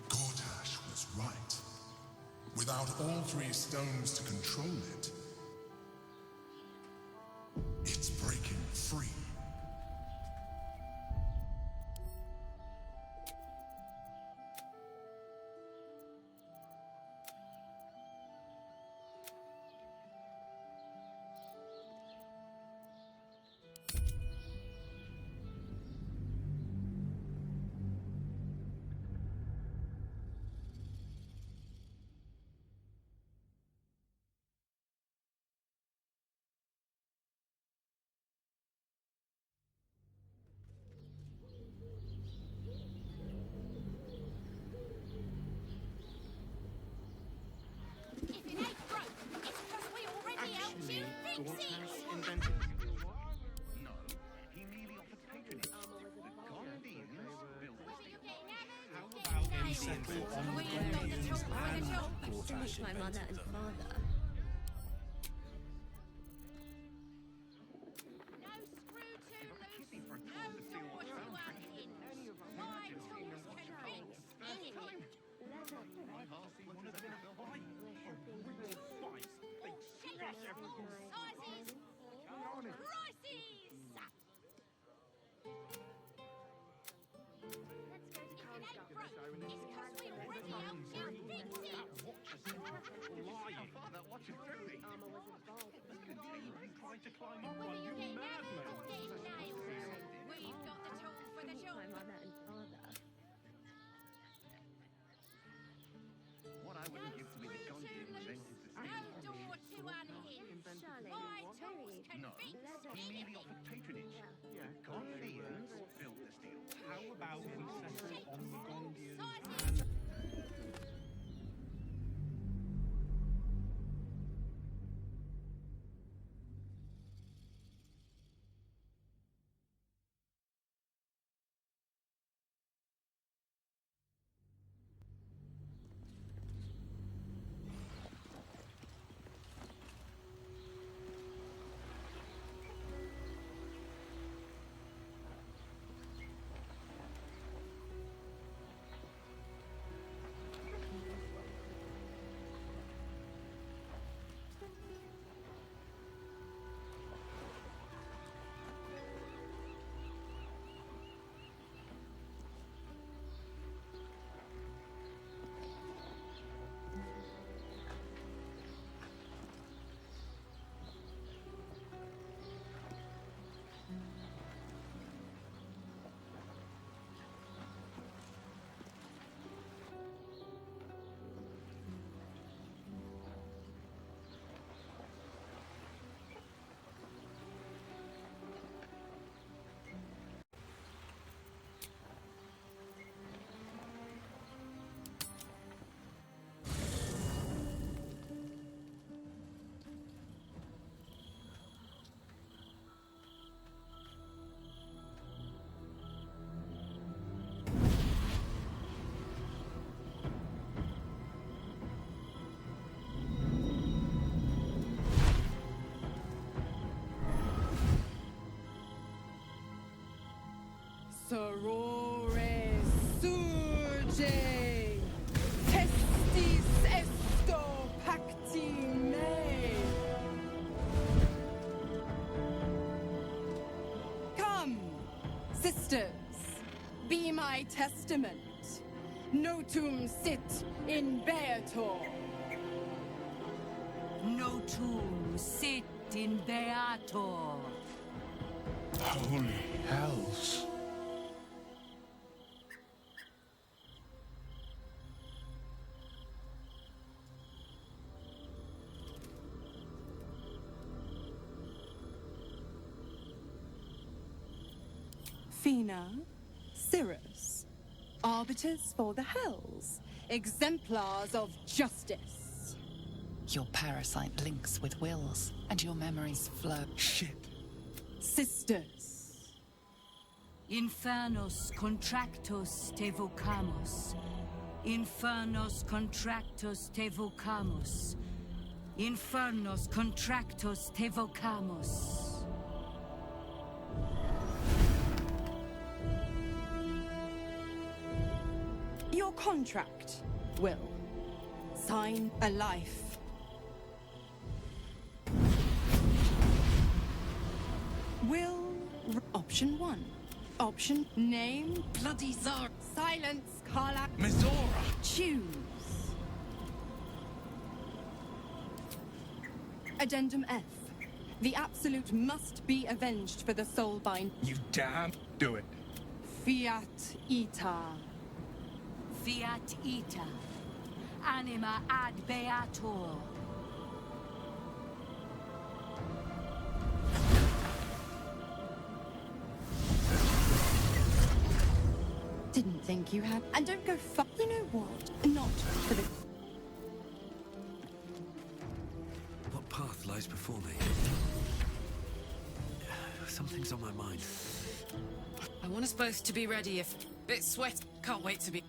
Gortash was right. Without all three stones to control it, my mother and father. What I wouldn't give to be the Gondian invented the No, he merely offered patronage. Gondians built the steel. How about we settle on the Gondians and... Sorore surge, testis esto pacti me. Come, sisters, be my testament. Notum sit in beator. Notum sit in beator. Holy hells. Fina, Cirrus, arbiters for the hells, exemplars of justice. Your parasite links with wills, and your memories flow. Shit. Sisters. Infernos contractos te vocamus. Infernos contractos te vocamus. Infernos contractos te vocamus. Your contract, Will. Sign a life. Will. Option 1. Option name. Bloody Zara. Silence, Carla. Mizora. Choose. Addendum F. The Absolute must be avenged for the Soulbind. You damn. Do it. Fiat Ita. Fiat ita. Anima ad beator. Didn't think you had. And don't go fuck. You know what? Not for the. What path lies before me? Something's on my mind. I want us both to be ready if... Bit sweat. Can't wait to be...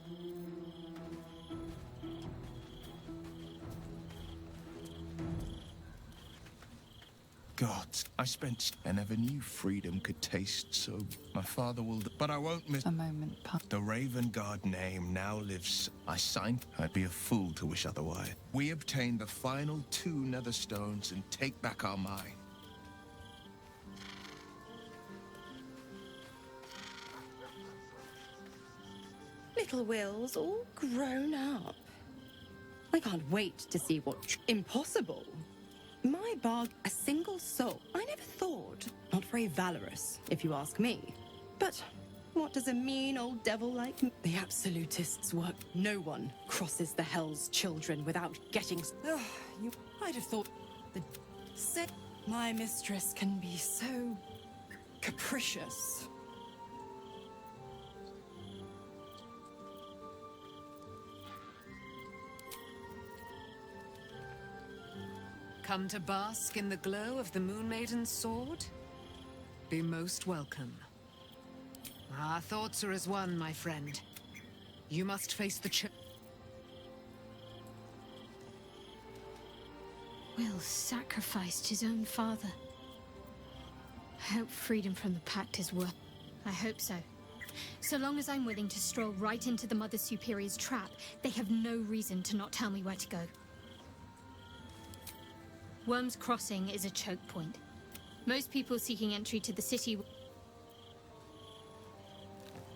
gods. I spent... I never knew freedom could taste so... My father will... But I won't miss... A moment passed. The Raven Guard name now lives... I signed... I'd be a fool to wish otherwise. We obtain the final 2 nether stones and take back our mine. Little Will's all grown up. I can't wait to see what... Impossible. My barg... A single soul. I never thought. Not very valorous, if you ask me. But what does a mean old devil like me? The Absolutists work. No one crosses the Hell's Children without getting... Ugh, you might have thought... The... Said... My mistress can be so... capricious. Come to bask in the glow of the Moon Maiden's sword? Be most welcome. Our thoughts are as one, my friend. You must face the Will sacrificed his own father. I hope freedom from the Pact is worth... I hope so. So long as I'm willing to stroll right into the Mother Superior's trap, they have no reason to not tell me where to go. Worm's Crossing is a choke point. Most people seeking entry to the city...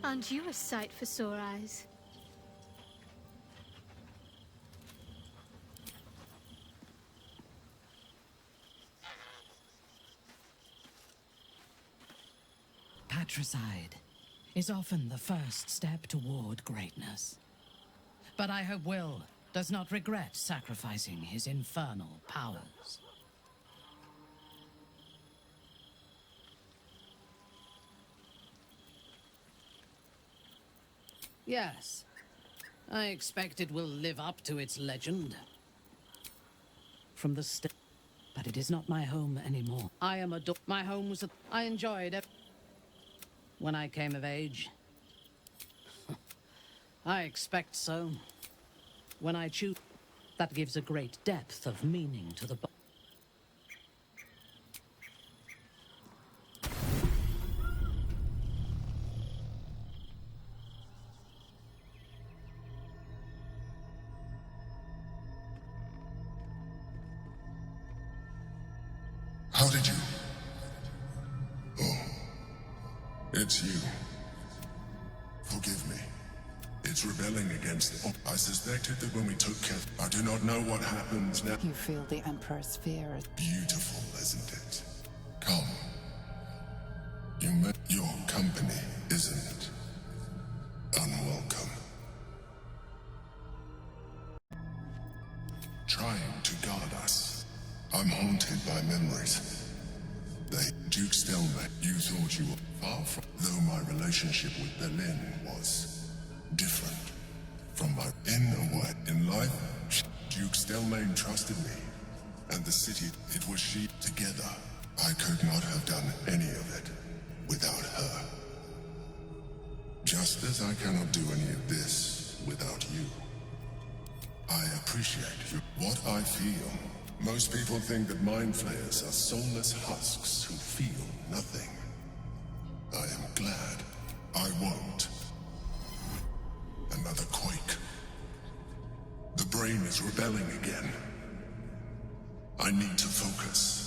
Aren't you a sight for sore eyes? Patricide is often the first step toward greatness. But I hope Will does not regret sacrificing his infernal powers. Yes, I expect it will live up to its legend. From the but it is not my home anymore. I am my home was I enjoyed it when I came of age. I expect so. When I choose, that gives a great depth of meaning to the How did you? Oh, it's you. Forgive me. It's rebelling against... I suspected that when we took Keth... I do not know what happens now. You feel the Emperor's fear. Beautiful, isn't it? Come. Your company isn't unwelcome. Trying to guard us. I'm haunted by memories. Duke Stelmach, you thought you were far from... Though my relationship with Berlin was different from my... In a way, in life, Duke Stelmane trusted me. And the city, it was she. Together, I could not have done any of it without her. Just as I cannot do any of this without you. I appreciate you. What I feel. Most people think that mind flayers are soulless husks who feel nothing. I am glad I won't. Another quake. The brain is rebelling again. I need to focus.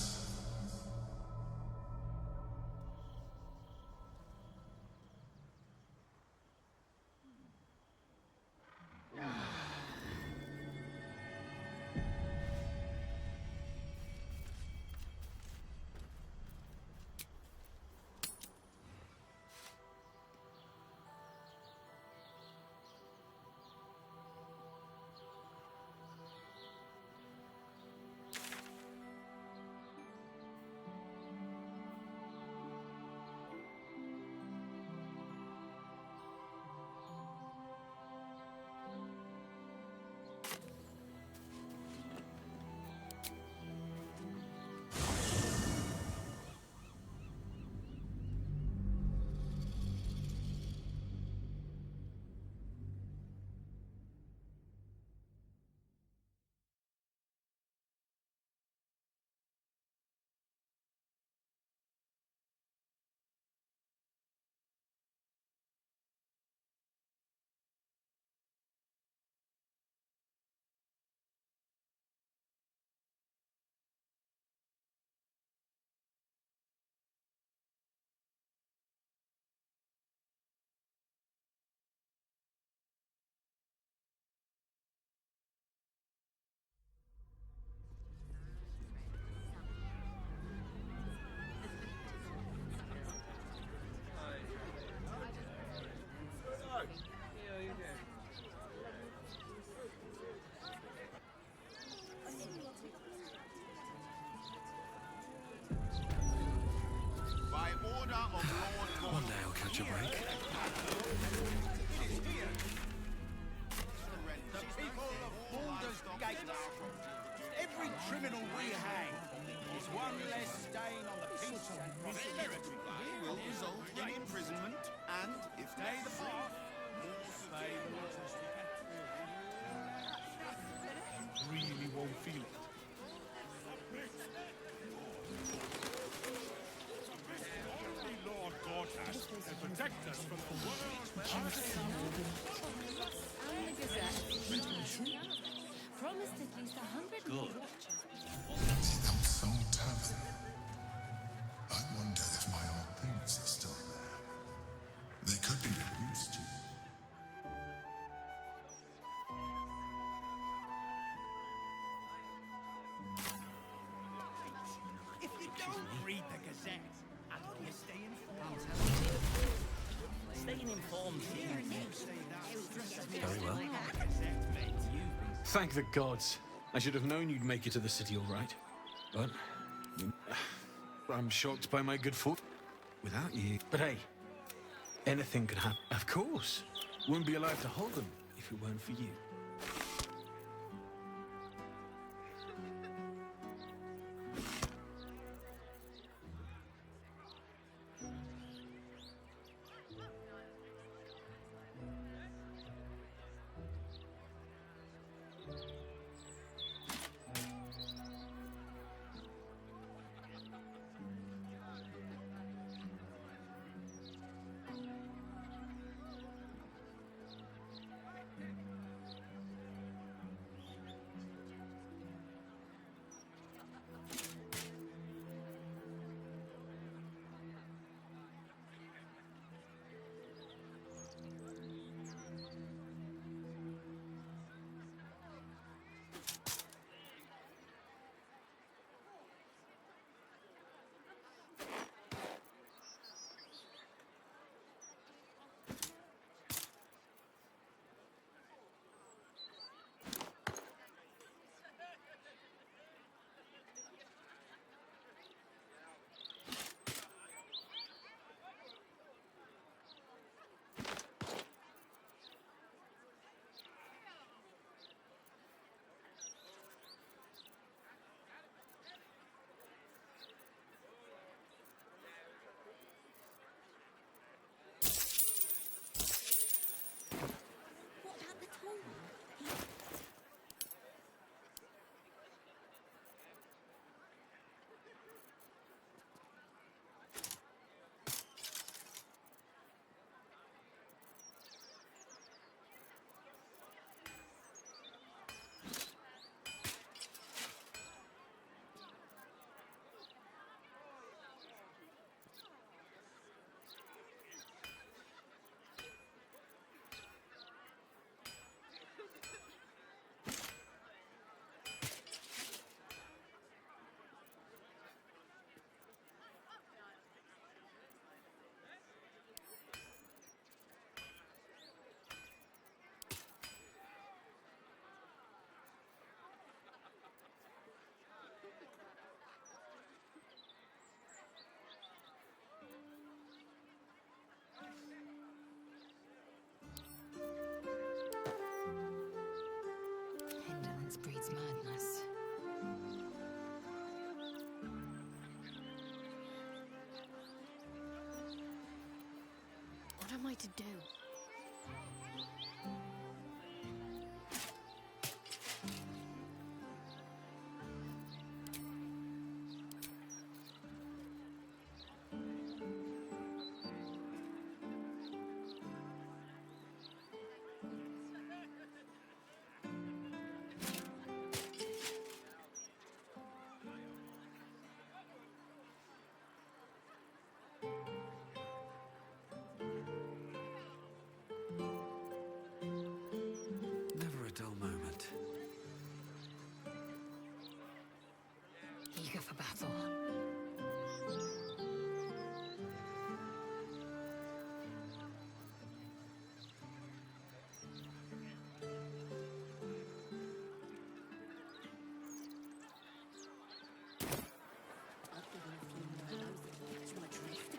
Every criminal we hang is one less stain on the peace and prosperity will result in imprisonment, and if they the path, they will Really won't feel it. Only Lord Gortash can protect us from the world's Promised at least 100 Good. The Soul Tavern. I wonder if my old things are still there. They could be of use to you. If you don't read the Gazette, how do you stay informed? Staying informed here. Very well. Thank the gods. I should have known you'd make it to the city all right. But I'm shocked by my good fortune. Without you. But hey, anything could happen. Of course. Wouldn't be alive to hold them if it weren't for you. Indolence breeds madness. What am I to do? Never a dull moment. Eager for battle.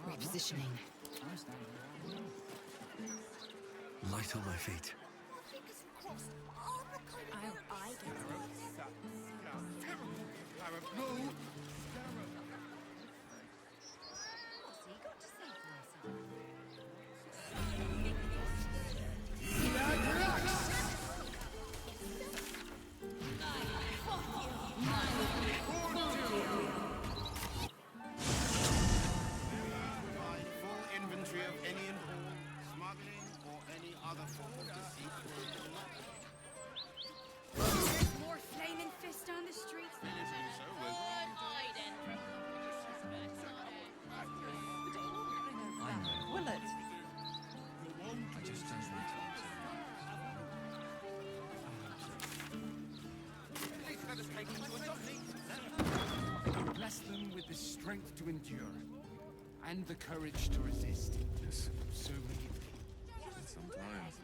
Repositioning. Light on my feet. I get it. Bless them with the strength to endure and the courage to resist. Yes, so many. Sometimes.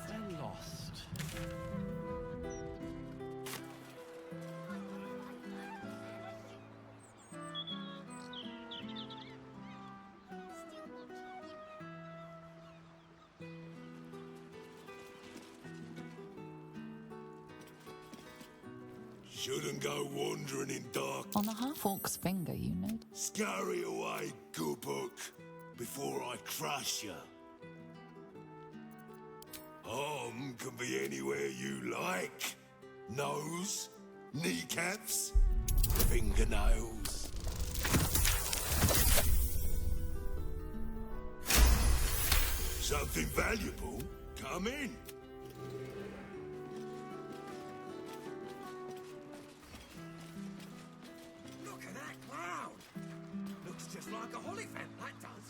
They're lost. Shouldn't go wandering in dark. On the half-orc's finger, you know. Scurry away, good book, before I crush you. Arm can be anywhere you like. Nose, kneecaps, fingernails. Something valuable? Come in. Look at that cloud! Looks just like a Hollyphant, that does.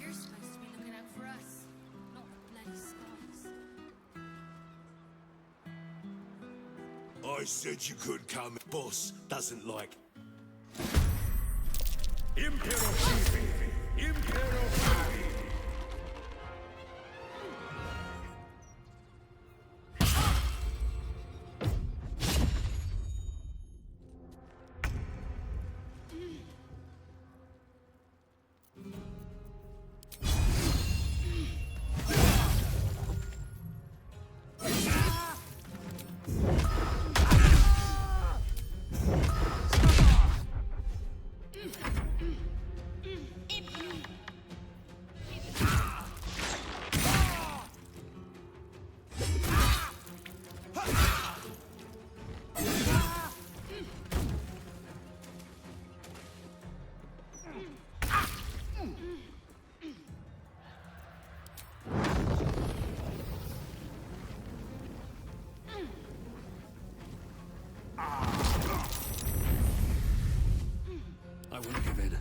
You're supposed to be looking out for us, not the bloody skies. I said you could come. Boss doesn't like. Impero Fifi! Impero Fifi! I won't give in.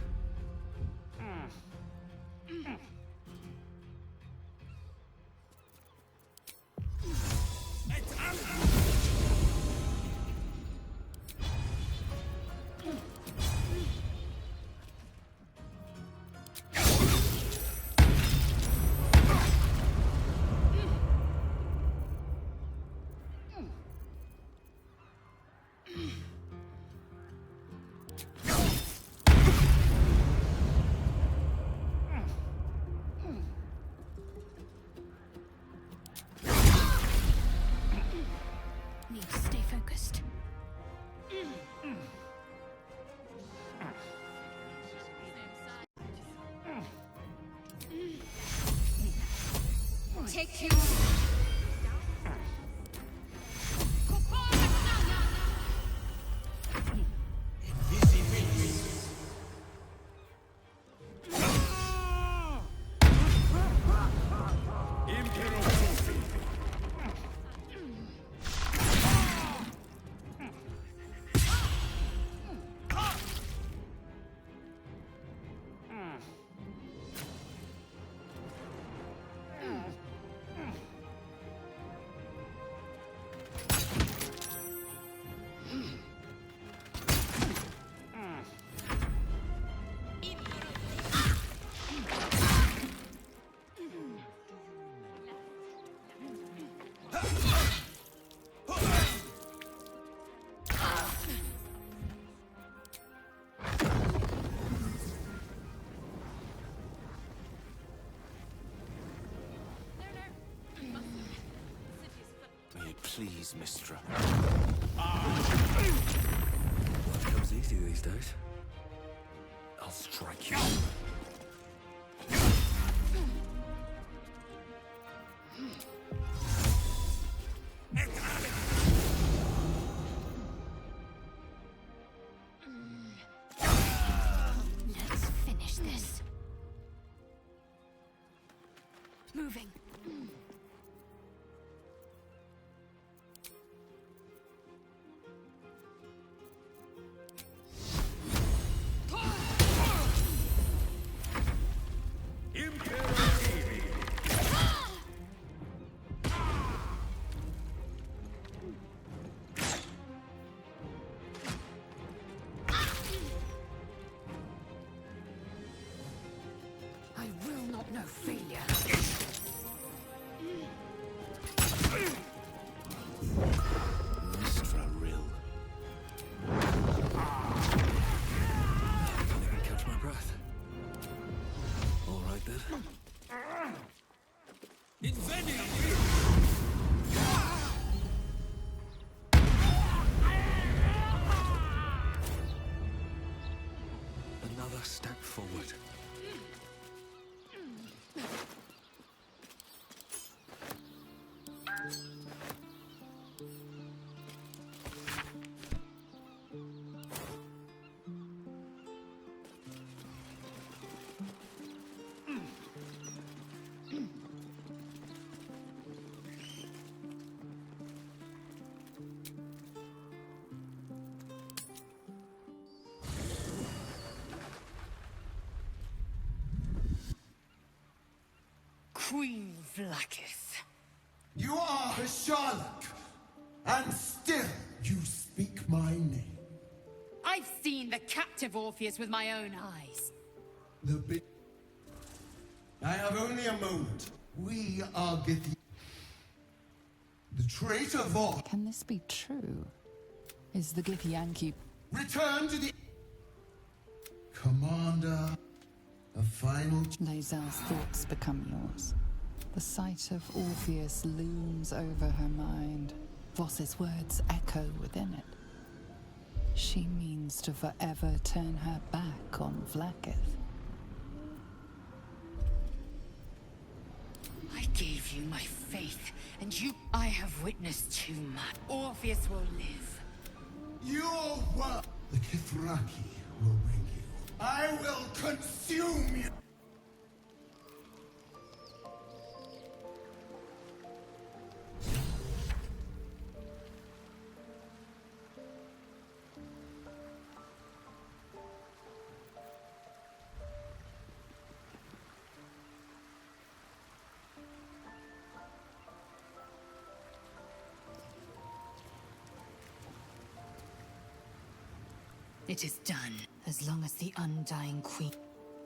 Need to stay focused. Take two. Impero Fifi! May it please, Mistra. What comes easy these days? I'll strike you. Let's finish this. moving. I will not know failure. Rill. I can't even catch my breath. All right then. Another step forward. Queen Vlaakith. You are a Sherlock, and still you speak my name. I've seen the captive Orpheus with my own eyes. The big... I have only a moment. We are getting... The traitor Vor... Can this be true? Is the Githyanki... Return to the... Commander... A final... Lae'zel's thoughts become yours. The sight of Orpheus looms over her mind. Voss's words echo within it. She means to forever turn her back on Vlaakith. I gave you my faith, and you... I have witnessed too much. Orpheus will live. Your word! The Kithraki will bring you. I will consume you! It is done, as long as the Undying Queen...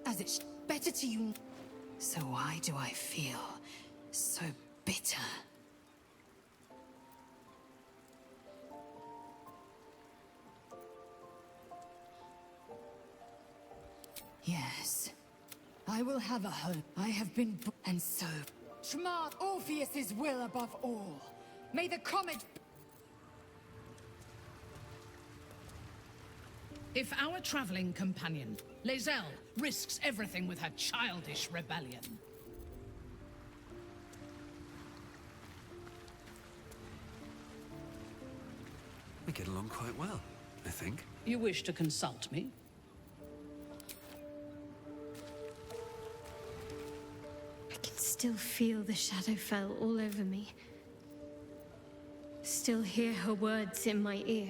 As it's better to you... So why do I feel so bitter? Yes, I will have a home. I have been... And so... Shmar Orpheus's will above all. May the comet... If our traveling companion, Lae'zel, risks everything with her childish rebellion... We get along quite well, I think. You wish to consult me? I can still feel the Shadowfell all over me. Still hear her words in my ear.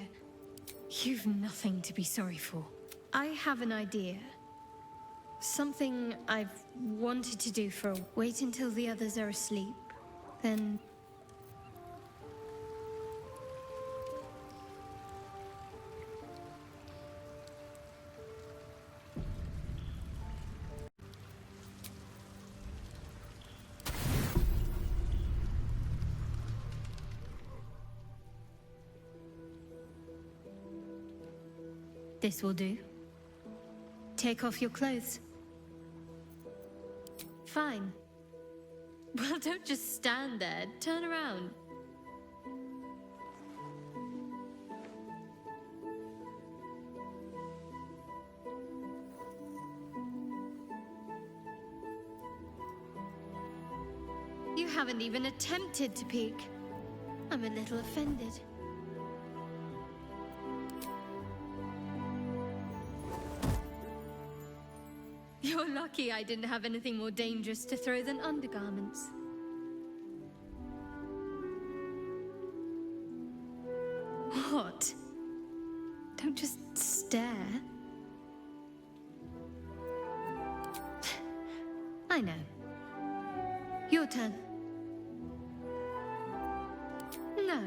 You've nothing to be sorry for. I have an idea. Something I've wanted to do for a... Wait until the others are asleep. Then... This will do. Take off your clothes. Fine. Well, don't just stand there. Turn around. You haven't even attempted to peek. I'm a little offended. You're lucky I didn't have anything more dangerous to throw than undergarments. What? Don't just stare. I know. Your turn. No.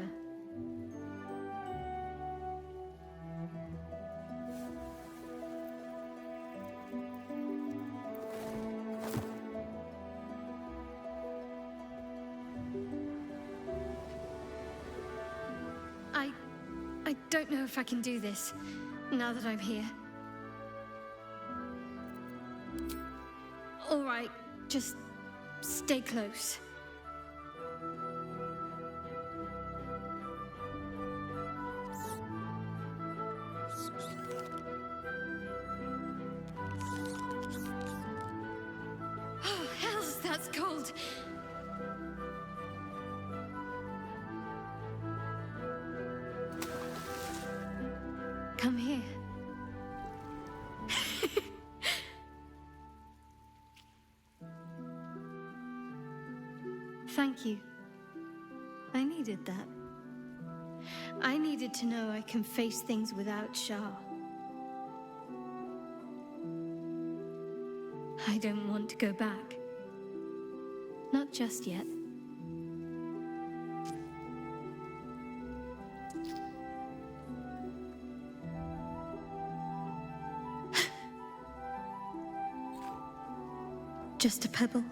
I don't know if I can do this, now that I'm here. All right, just stay close. Oh, hells, that's cold. Come here. Thank you. I needed that. I needed to know I can face things without Shah. I don't want to go back. Not just yet. Just a pebble.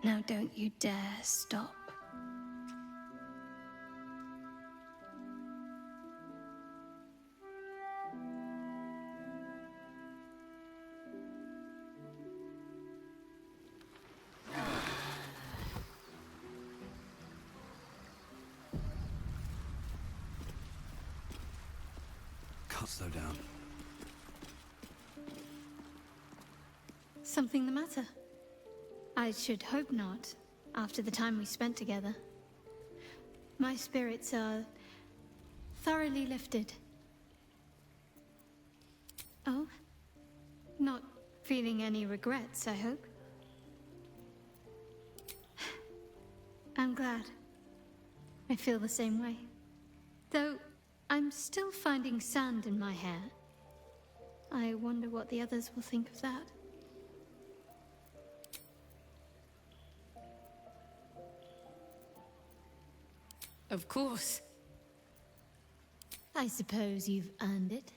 Now don't you dare stop. Can't slow down. Something the matter? I should hope not, after the time we spent together. My spirits are thoroughly lifted. Oh? Not feeling any regrets, I hope? I'm glad. I feel the same way. Though, I'm still finding sand in my hair. I wonder what the others will think of that. Of course. I suppose you've earned it.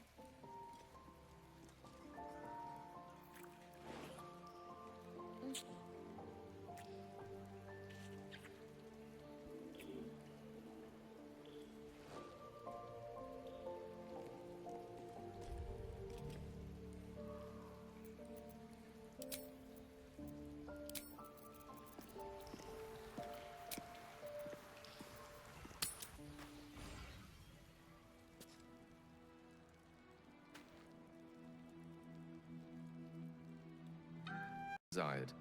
Desired.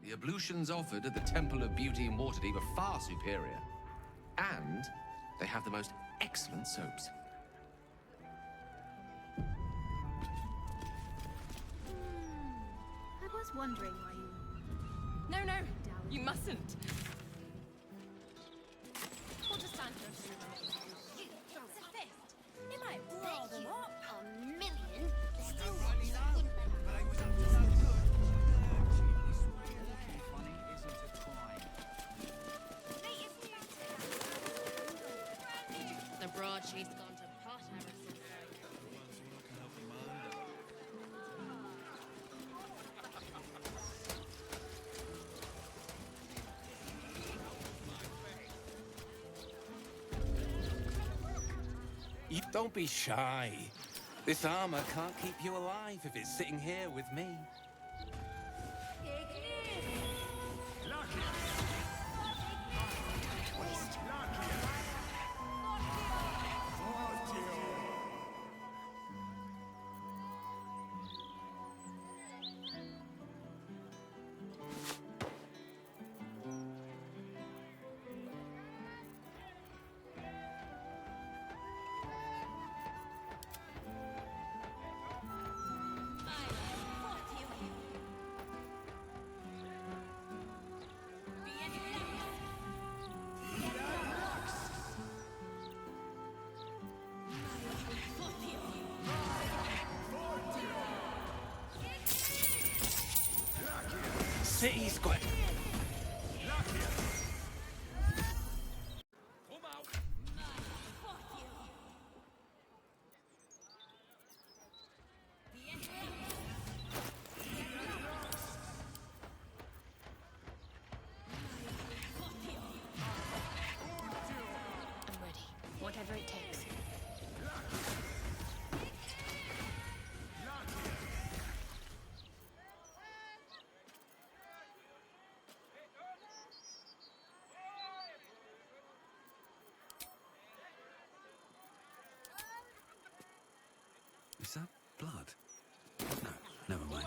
The ablutions offered at the Temple of Beauty in Waterdeep are far superior. And they have the most excellent soaps. I was wondering why you... No, no, you mustn't. We'll just stand here. You throw a fist. It might blow them up. A million? Still The broadsheet's gone to pot ever since. You don't be shy. This armor can't keep you alive if it's sitting here with me. city square. I'm ready. Whatever it takes. Is that blood? No, never mind.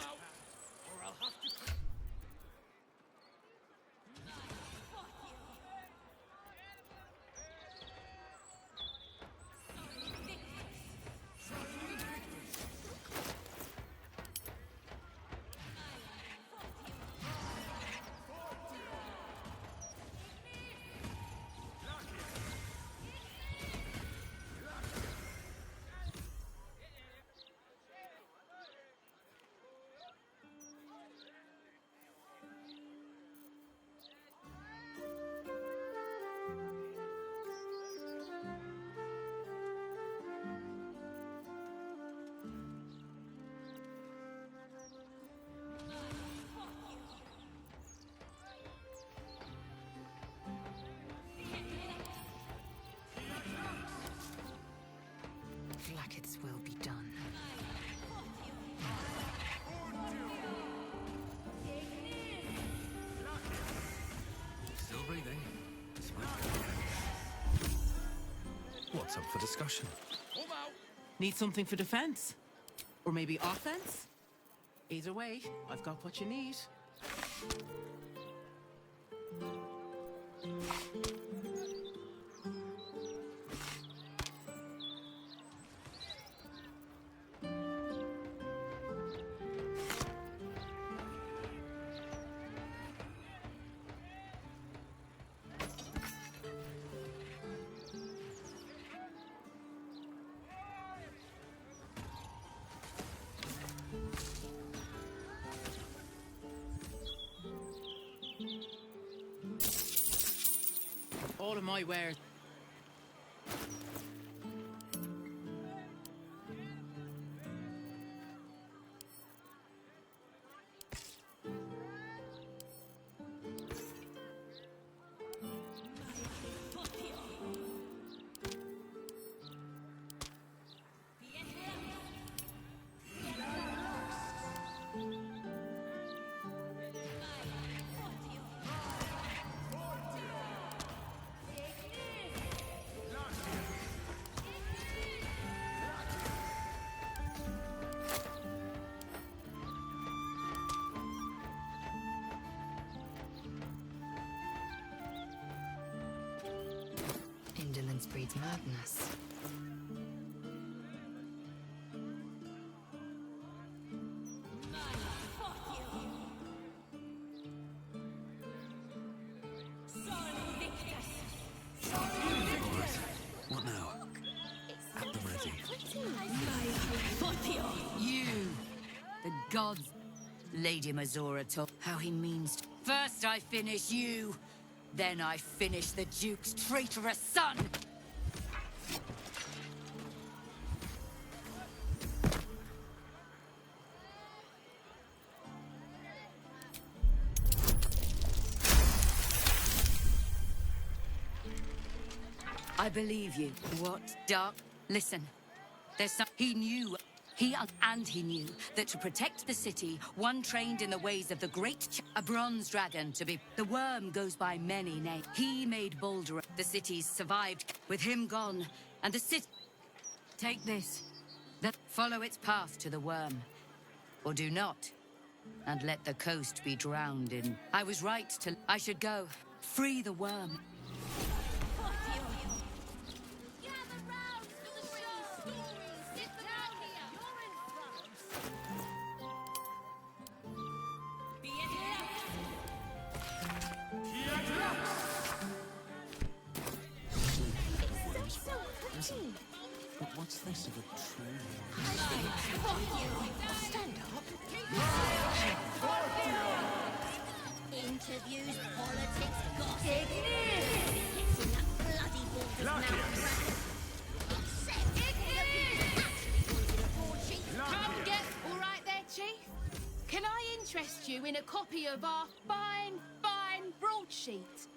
Blackets will be done. Still breathing. What's up for discussion? Need something for defense? Or maybe offense? Either way, I've got what you need. All of my wares. Indolence breeds madness. What now? At the ready. You! The gods! Lady Mazora told how he means to. First I finish you, then I finish the Duke's traitorous son! I believe you. What? Dark? Listen. There's some... He knew that to protect the city, one trained in the ways of the a bronze dragon to be... The worm goes by many names. He made Baldur. The cities survived. With him gone, and the city... Take this. Follow its path to the worm. Or do not. And let the coast be drowned in... I was right to... I should go. Free the worm. But what's this of a true? Stand up. Interviews, politics, gossip. It's in that bloody Baldur's mouth. Come get all right there, Chief. Can I interest you in a copy of our fine broadsheet?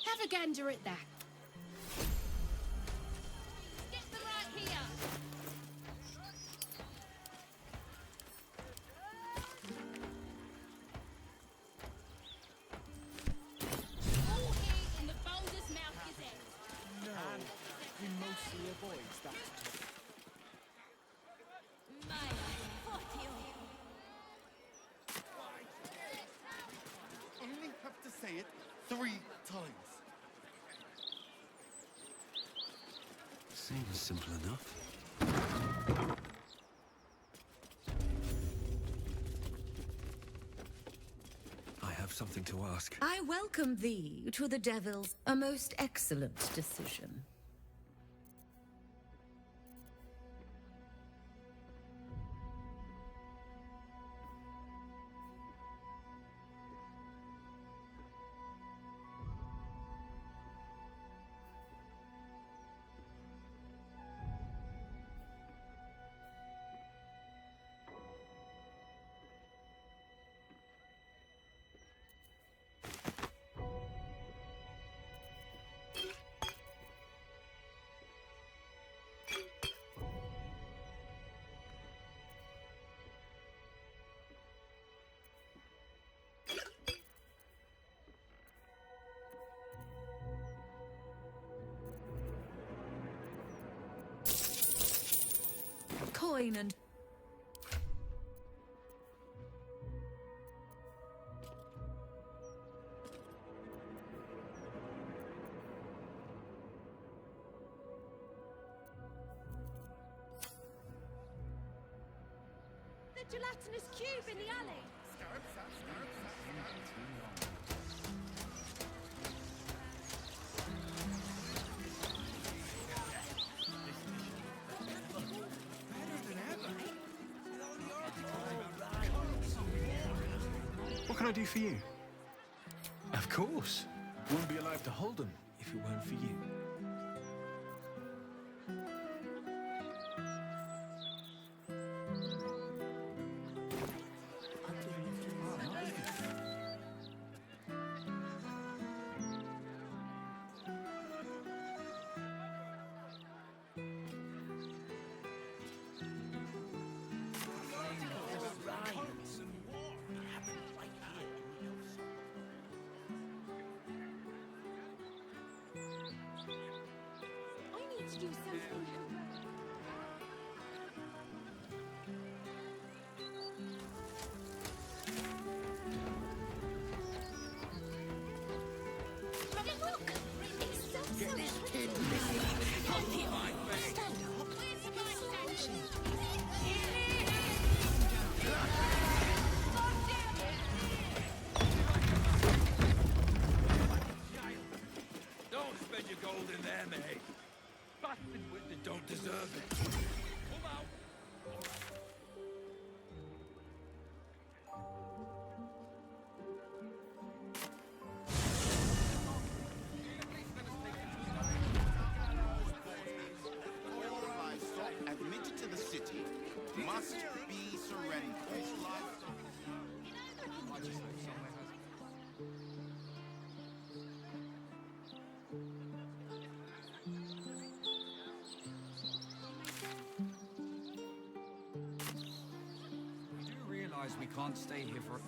Have a gander at that. Get them right here. All here in the Baldur's Mouth Gazette. No, he mostly avoids that. Only have to say it 3 times. Seems simple enough. I have something to ask. I welcome thee to the Devils. A most excellent decision. Coin and... The gelatinous cube in the alley. What can I do for you? Of course. Wouldn't be alive to hold them if it weren't for you. I need to do something. Look! It's so pretty. Stand up. Don't spend your gold in there, mate. Bastard witness don't deserve it. Come out. Livestock admitted to the city must be surrendered. We do realize we can't stay here for...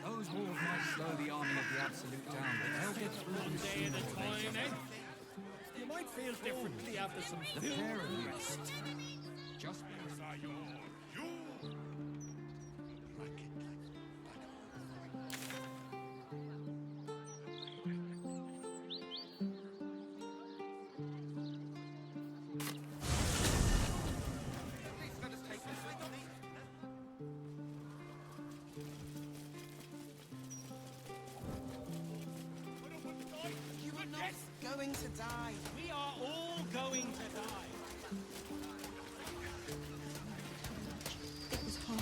Those walls might slow the army of the Absolute down, but they'll get through them sooner or later. You might feel differently after some The pair of you. Just... You are not going to die. We are all going to die. It was hard.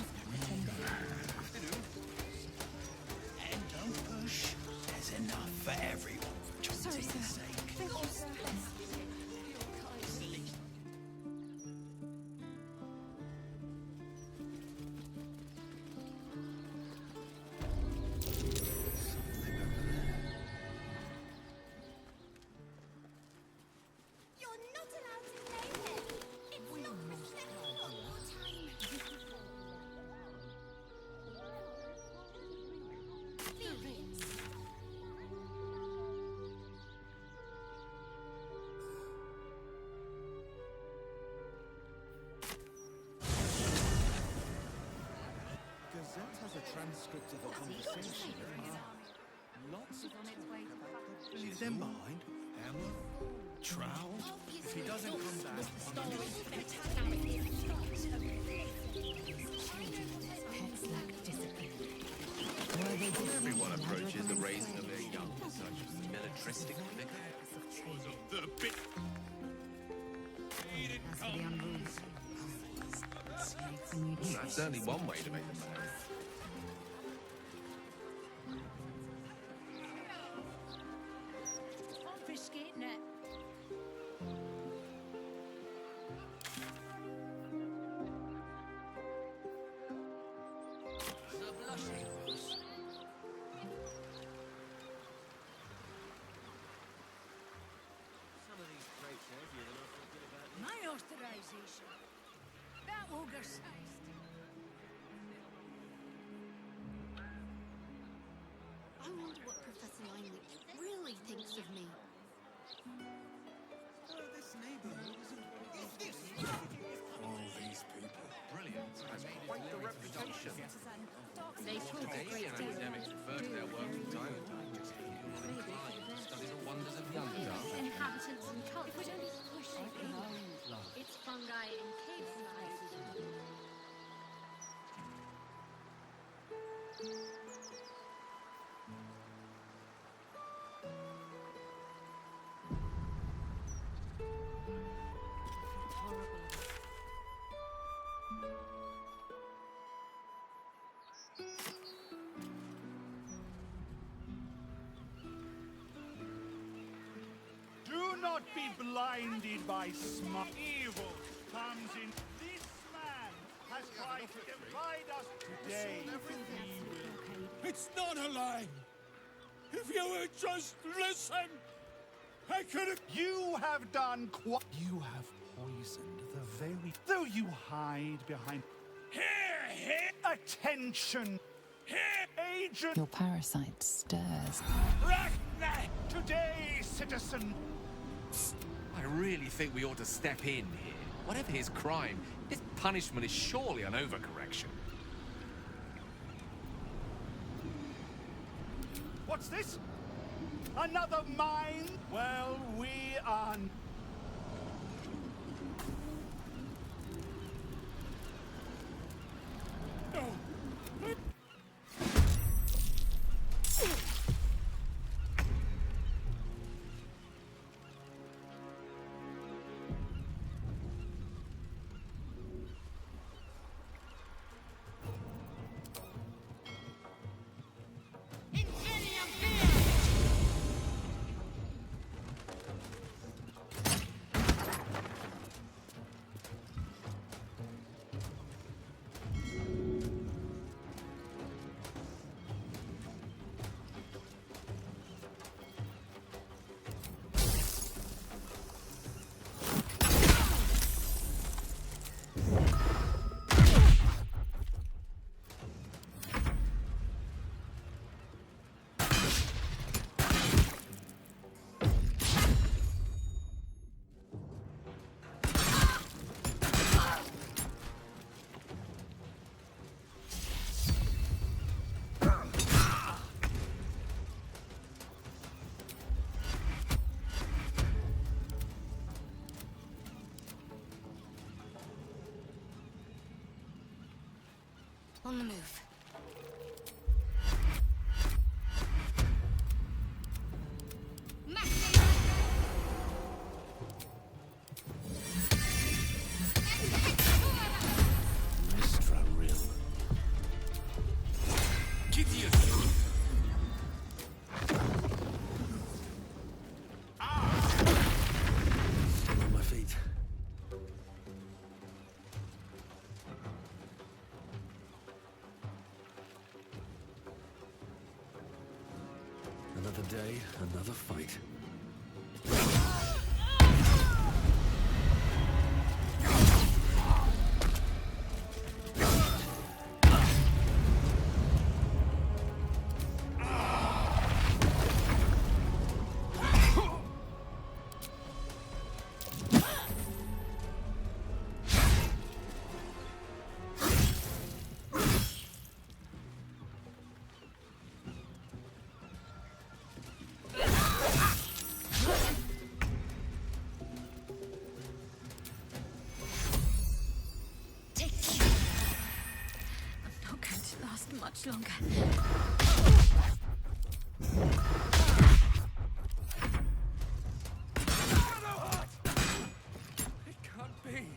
for everyone, for Sorry, Johnson's sir. sake. Thank you, sir. You're not allowed to play here. It's not respectful of your time. Spirits. Gazette has a transcript of a conversation. Lots of Leave them behind. Hammer, trowel. If he doesn't come back, Everyone approaches the raising of their young with such militaristic vigor. the bit. That's certainly one way to make them behave. Confiscating it. the blushing was. Some of these crates are heavier than I feel good about. My authorization. That ogre sized. I wonder what Professor Lineweek really thinks of me. This neighborhood isn't All these people. Brilliant. Has quite the reputation. They talk a Today, great deal. academics refer to their work from time to time as you're inclined to study the wonders of the underdark. Inhabitants and cult. If we'd only push it it's fungi and cave life. Do not be blinded by smart evil comes in. This man has tried to divide us today. It's not a lie. If you would just listen, I could have. You have done quite. You have poisoned the very. Though you hide behind. Here. Attention. Here, agent. Your parasite stirs. Ragnar. Today, citizen. I really think we ought to step in here. Whatever his crime, his punishment is surely an overcorrection. What's this? Another mine? Well, we are. No. On the move. Mistra Rim. Gideon! Another day, another fight. Much longer. It can't be.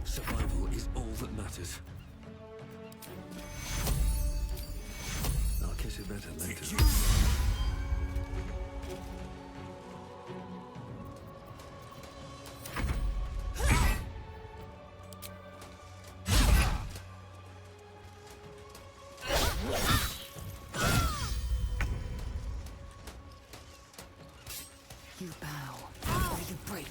Survival is all that matters. I'll kiss you better later. You bow, or you break.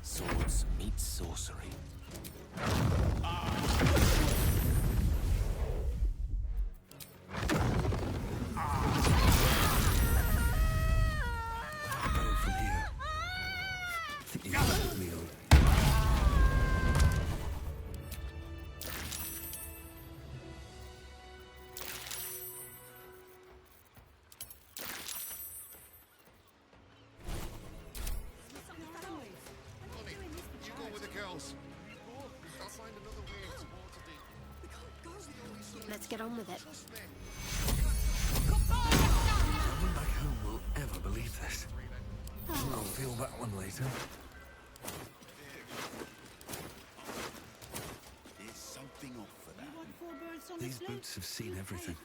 Swords meet sorcery. Go from here. Think you can put me on. You go with the girls. I'll find another way towards the... Let's get on with it. No one back home will ever believe this. I'll feel that one later. There's something off for that. These boots have seen everything.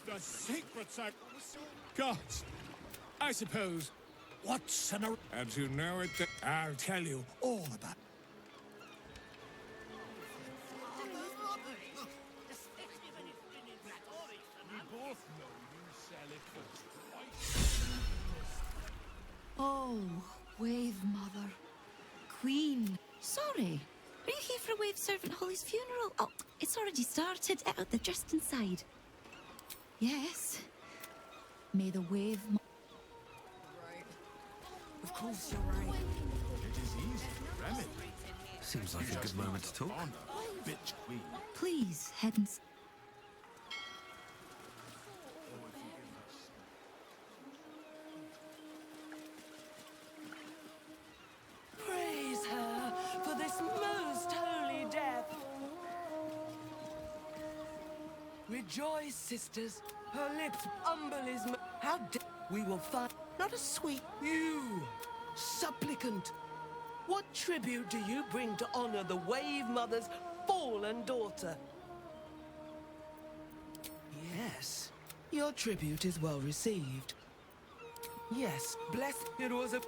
The secrets are... Gods, I suppose. What's an... And you know it, I'll tell you all about it. Oh, Wave Mother. Queen. Sorry. Are you here for Wave Servant Holly's funeral? Oh, it's already started. They're just inside. Yes. May the Wave Right. Of course you're right. It is easy to remedy. Seems like a good moment to talk. Bitch queen. Please, head and... Praise her for this most holy death. Rejoice, sisters. Her lips humble is... How we will find... Not a sweet... You, supplicant. What tribute do you bring to honor the Wave Mother's fallen daughter? Yes, your tribute is well received. Yes, bless... It was a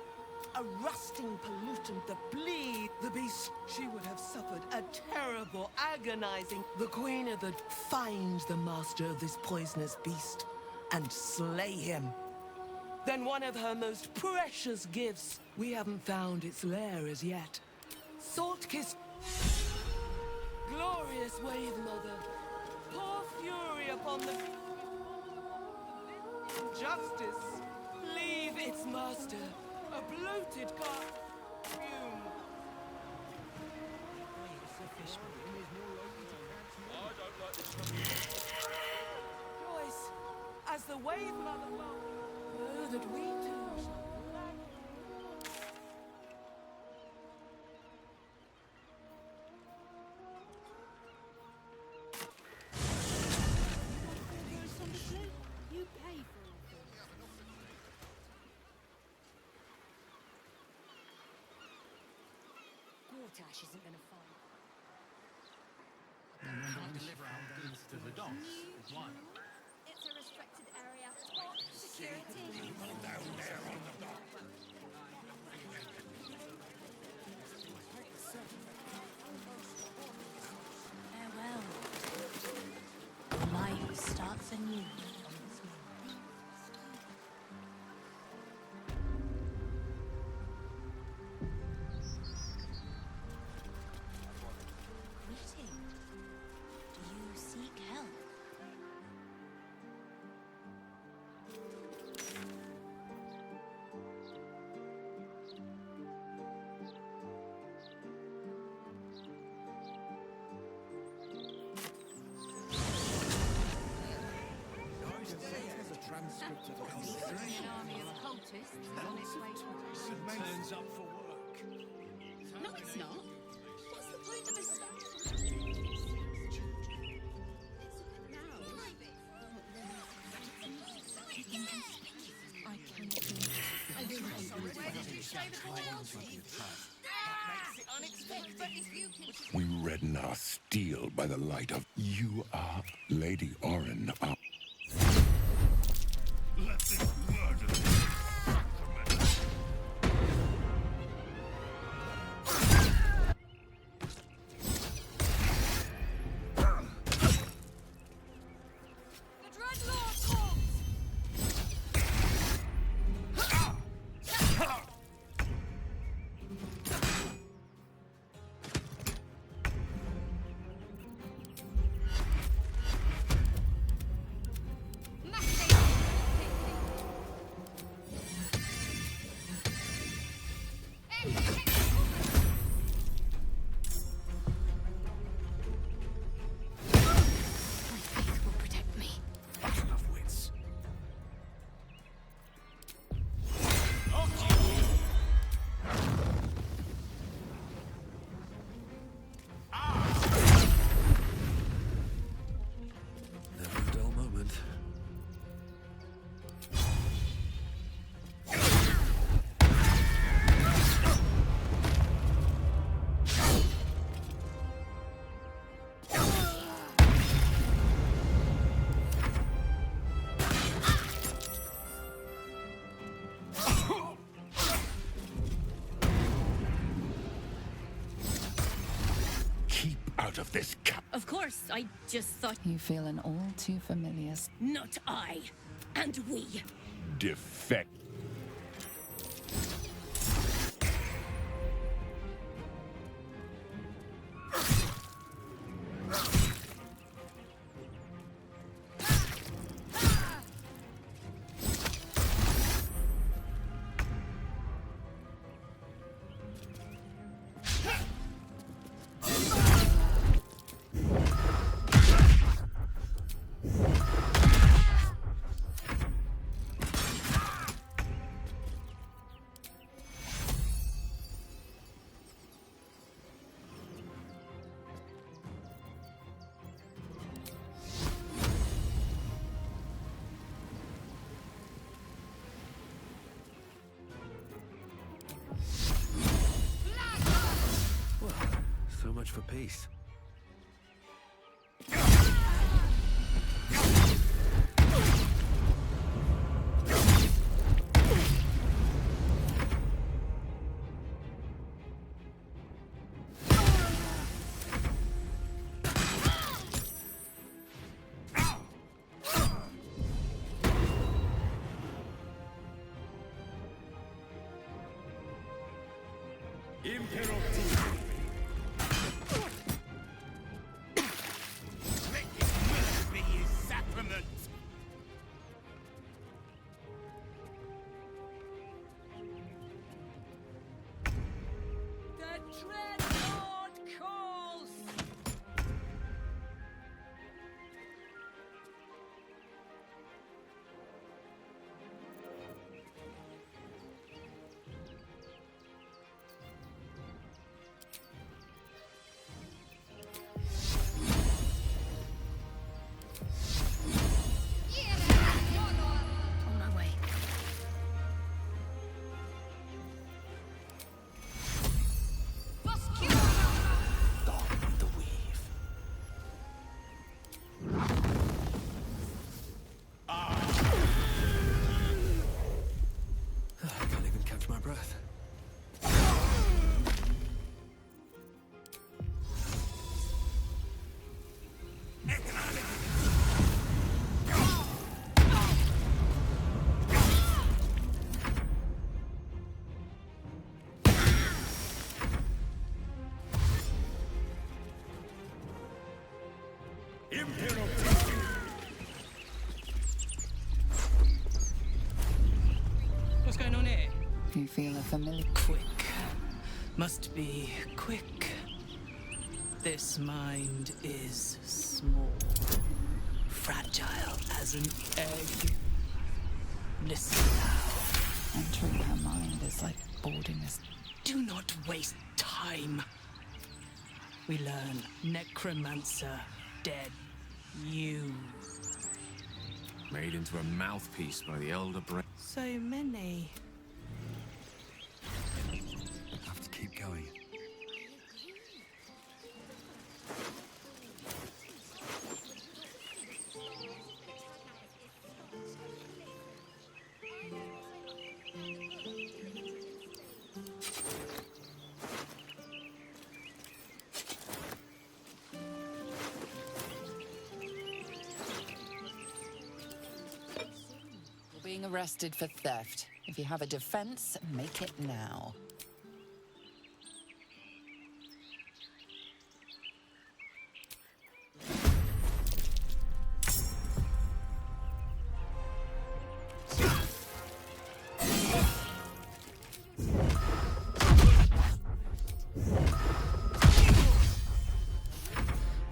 rusting pollutant that bleed the beast. She would have suffered a terrible, agonizing... The Queen of the... Find the master of this poisonous beast and slay him. Then one of her most precious gifts. We haven't found its lair as yet. Salt-kissed... Glorious Wave Mother. Pour fury upon the... Justice. Leave its master. A bloated fume. Joyce, as the Wave Mother, oh, that we too shall... Portash isn't going to find. Can't deliver our goods to the docks. Why? It's a restricted area. Top security. Down there on the dock. Farewell. Your life starts anew. Greeting. Do you seek help? An army of cultists is on its way to Turns up for work. No, it's not. What's the point of this? We redden our steel by the light of you are Lady Orin. Let this murder The Dreadlord calls! Never a dull moment. keep out of this cup. Of course, I just thought. You feel an all too familiar. Not I. And we. Defect. So much for peace. Imperial. What's going on here? You feel a familiar... Quick. Must be quick. This mind is small. Fragile as an egg. Listen now. Entering her mind is like boarding us. Do not waste time. We learn necromancer dead. You. Made into a mouthpiece by the elder brain. So many. Have to keep going. You're being arrested for theft. If you have a defense, make it now.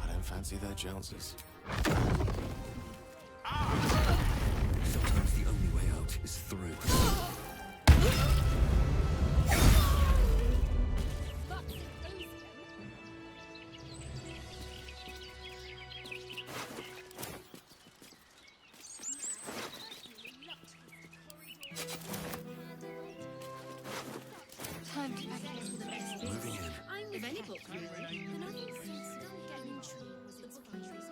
I don't fancy their chances. Sometimes the only way out is through. Time to pack it into the best. Moving in. If any book really. Another sense of getting intrigued was its country's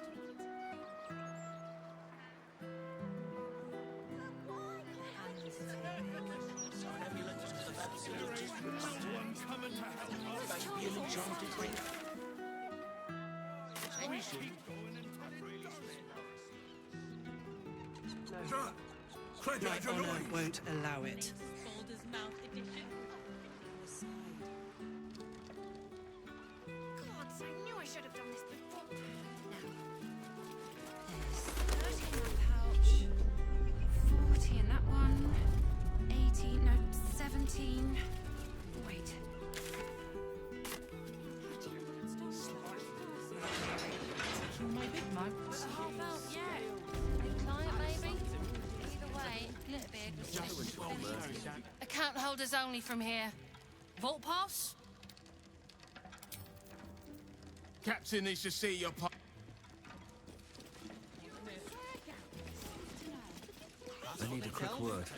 My honor won't allow it. Balder's mouth edition. Gods, I knew I should have done this before. There's 30 in that pouch, 40 in that one, 18, no, 17. Wait. My big mug. Half out, yeah. New client, maybe? Either way, Glitterbeard was Account holders only from here. Vault pass? Captain needs to see your I need a quick word.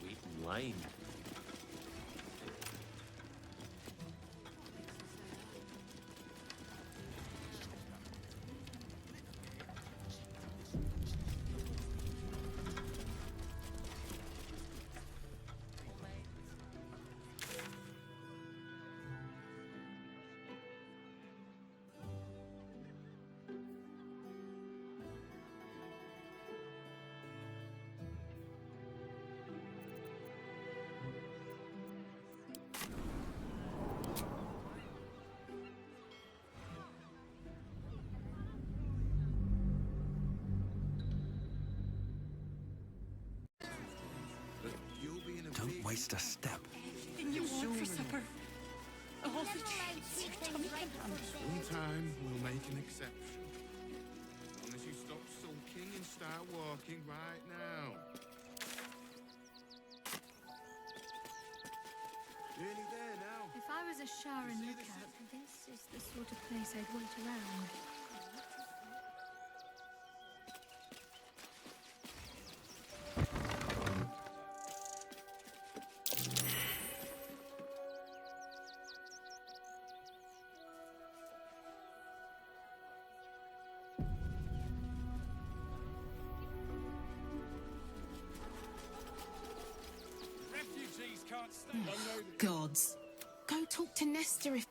Wheaton Lane. Don't waste a step. Anything you want for supper? All the treats your tummy can handle. Sometime we'll make an exception. As long as you stop sulking and start walking right now. Nearly there now. If I was a Shah and lookout, this is the sort of place I'd wait around. Refugees can't stay. Gods. Go talk to Nestor if...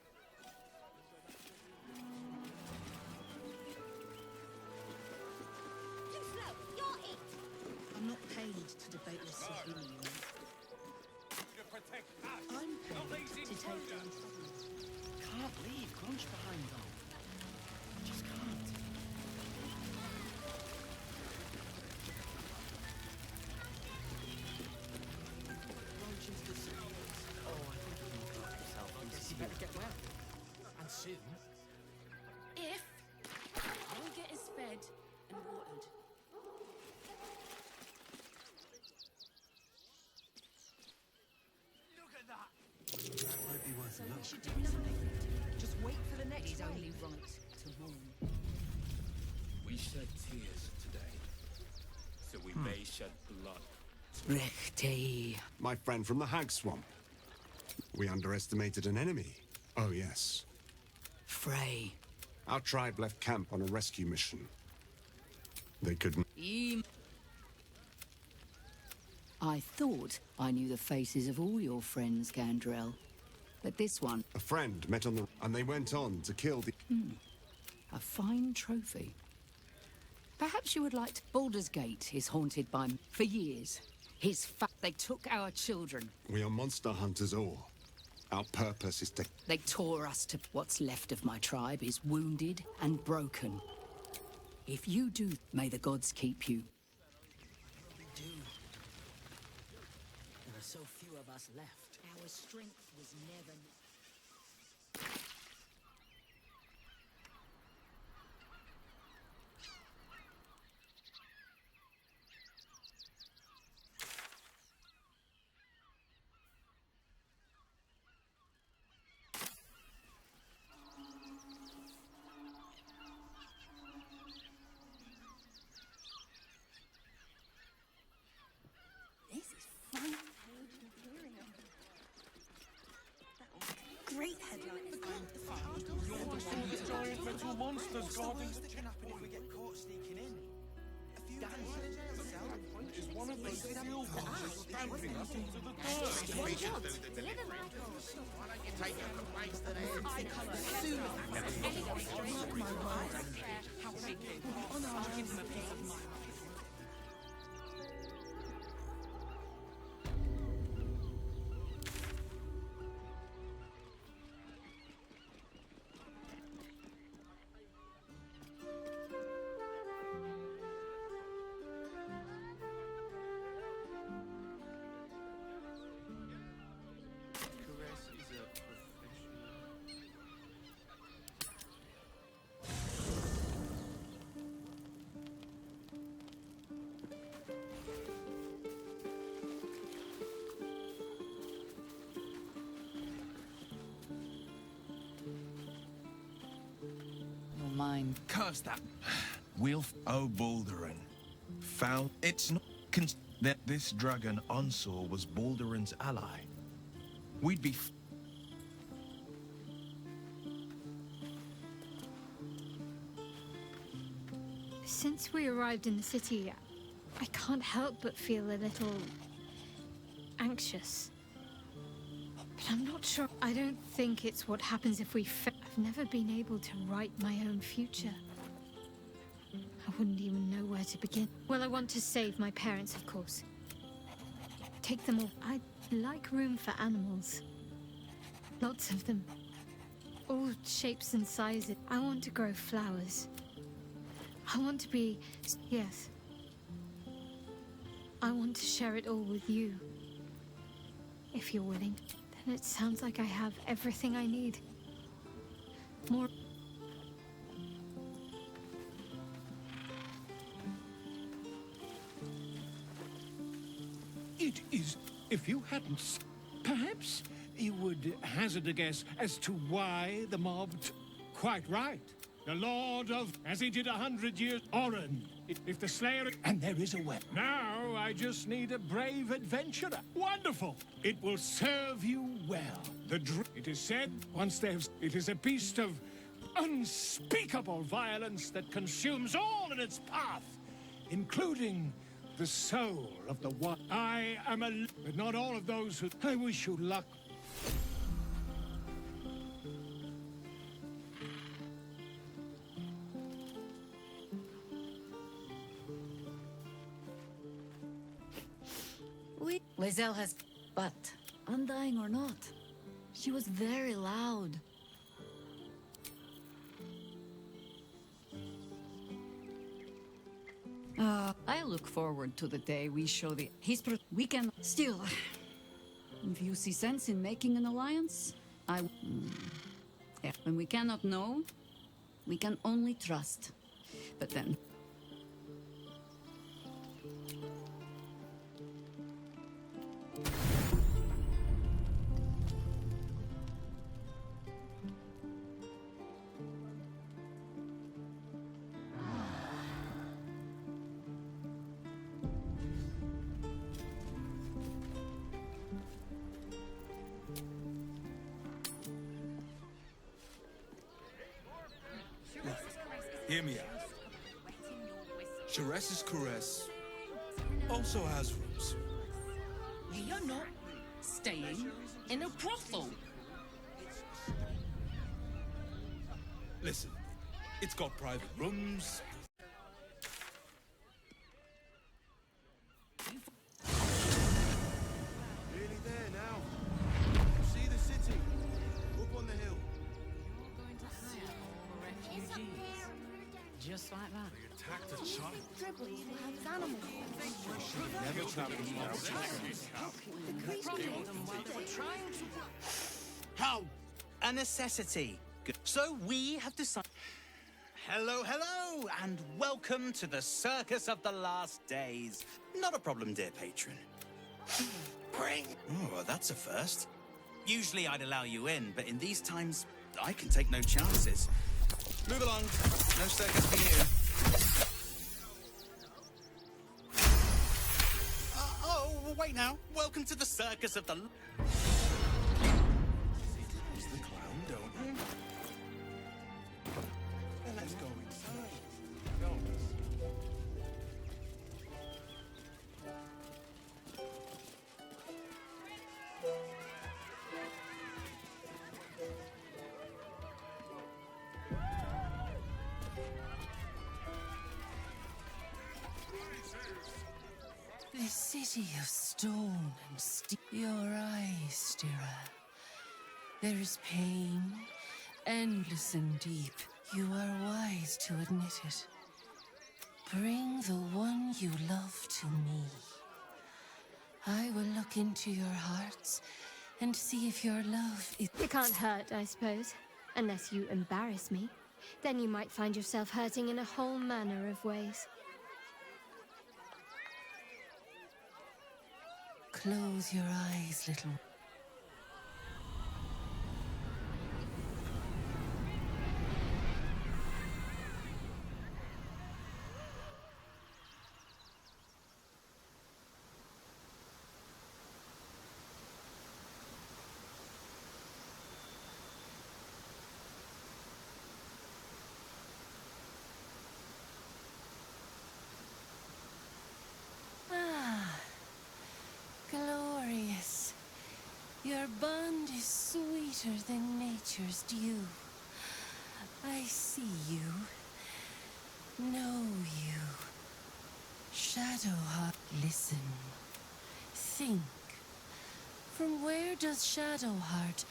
I'm not paid to debate with civilians. To protect us. I'm paid to take down trouble. can't leave Crunch behind, though. Just can't. Crunch is disappeared. Oh, I think he got himself. I guess he better get well. And soon. If all get us fed and watered. Look at that! That might be worth a look. We should do nothing. Just wait for the next. It is only right to mourn. We shed tears today, so we may shed blood. Rechte. My friend from the Hag Swamp. We underestimated an enemy. Oh, yes. Frey. Our tribe left camp on a rescue mission. They couldn't. I thought I knew the faces of all your friends, Gandrel. But this one... A friend met on the... and they went on to kill the... A fine trophy. Perhaps you would like to... Baldur's Gate is haunted by... For years. They took our children. We are monster hunters all. Our purpose is to... They tore us to... What's left of my tribe is wounded and broken. If you do, may the gods keep you. Do. There are so few of us left. Our strength was never... This is fine page material. Great headline. Giant metal monsters guarding the checkpoint. If we get caught sneaking in, a few days is one of those steel boxes stamping us into the dirt. Why don't you take your complaints to them? I come as soon as anyone strange my mind. I don't care how big they are. I'll give them a piece of mind. Mine. Curse that. Baldurin. Found it's not that this dragon Unsor was Baldurin's ally. We'd be Since we arrived in the city, I can't help but feel a little anxious. But I'm not sure. I don't think it's what happens if we I've never been able to write my own future. I wouldn't even know where to begin. Well, I want to save my parents, of course. Take them all. I'd like room for animals. Lots of them. All shapes and sizes. I want to grow flowers. I want to be... Yes. I want to share it all with you. If you're willing. Then it sounds like I have everything I need. More... It is... If you hadn't... Perhaps you would hazard a guess as to why the mob... Quite right. The Lord of... As he did 100 years... Oren. If the Slayer... And there is a way. Now I just need a brave adventurer. Wonderful. It will serve you well. It is said, once they have... It is a beast of unspeakable violence that consumes all in its path, including the soul of the one. I am a... But not all of those who... I wish you luck. Lizelle has... But, undying or not, she was very loud. I look forward to the day we show the we can still. If you see sense in making an alliance, yeah. When we cannot know, we can only trust. But then. Hear me out. Sharess's caress also has roots. You're not staying in a brothel. Listen, it's got private rooms. Nearly there now. See the city. Up on the hill. You're going to hire all the refugees. Just like that. They attacked a child. Dribbles will have his animal. Never traveled How? A necessity. Good. So we have decided. Hello, hello, and welcome to the Circus of the Last Days. Not a problem, dear patron. Bring. Oh, well, that's a first. Usually I'd allow you in, but in these times, I can take no chances. Move along. No circus for you. Oh, wait now. Welcome to the Circus of the... He's the clown, don't he? Well, let's go inside. Don't we? The city of stone and steel. Your eyes, Stira. There is pain, endless and deep. You are wise to admit it. Bring the one you love to me. I will look into your hearts and see if your love is... It can't hurt, I suppose. Unless you embarrass me. Then you might find yourself hurting in a whole manner of ways. Close your eyes, little... Glorious. Your bond is sweeter than nature's dew. I see you. Know you. Shadowheart. Listen. Think. From where does Shadowheart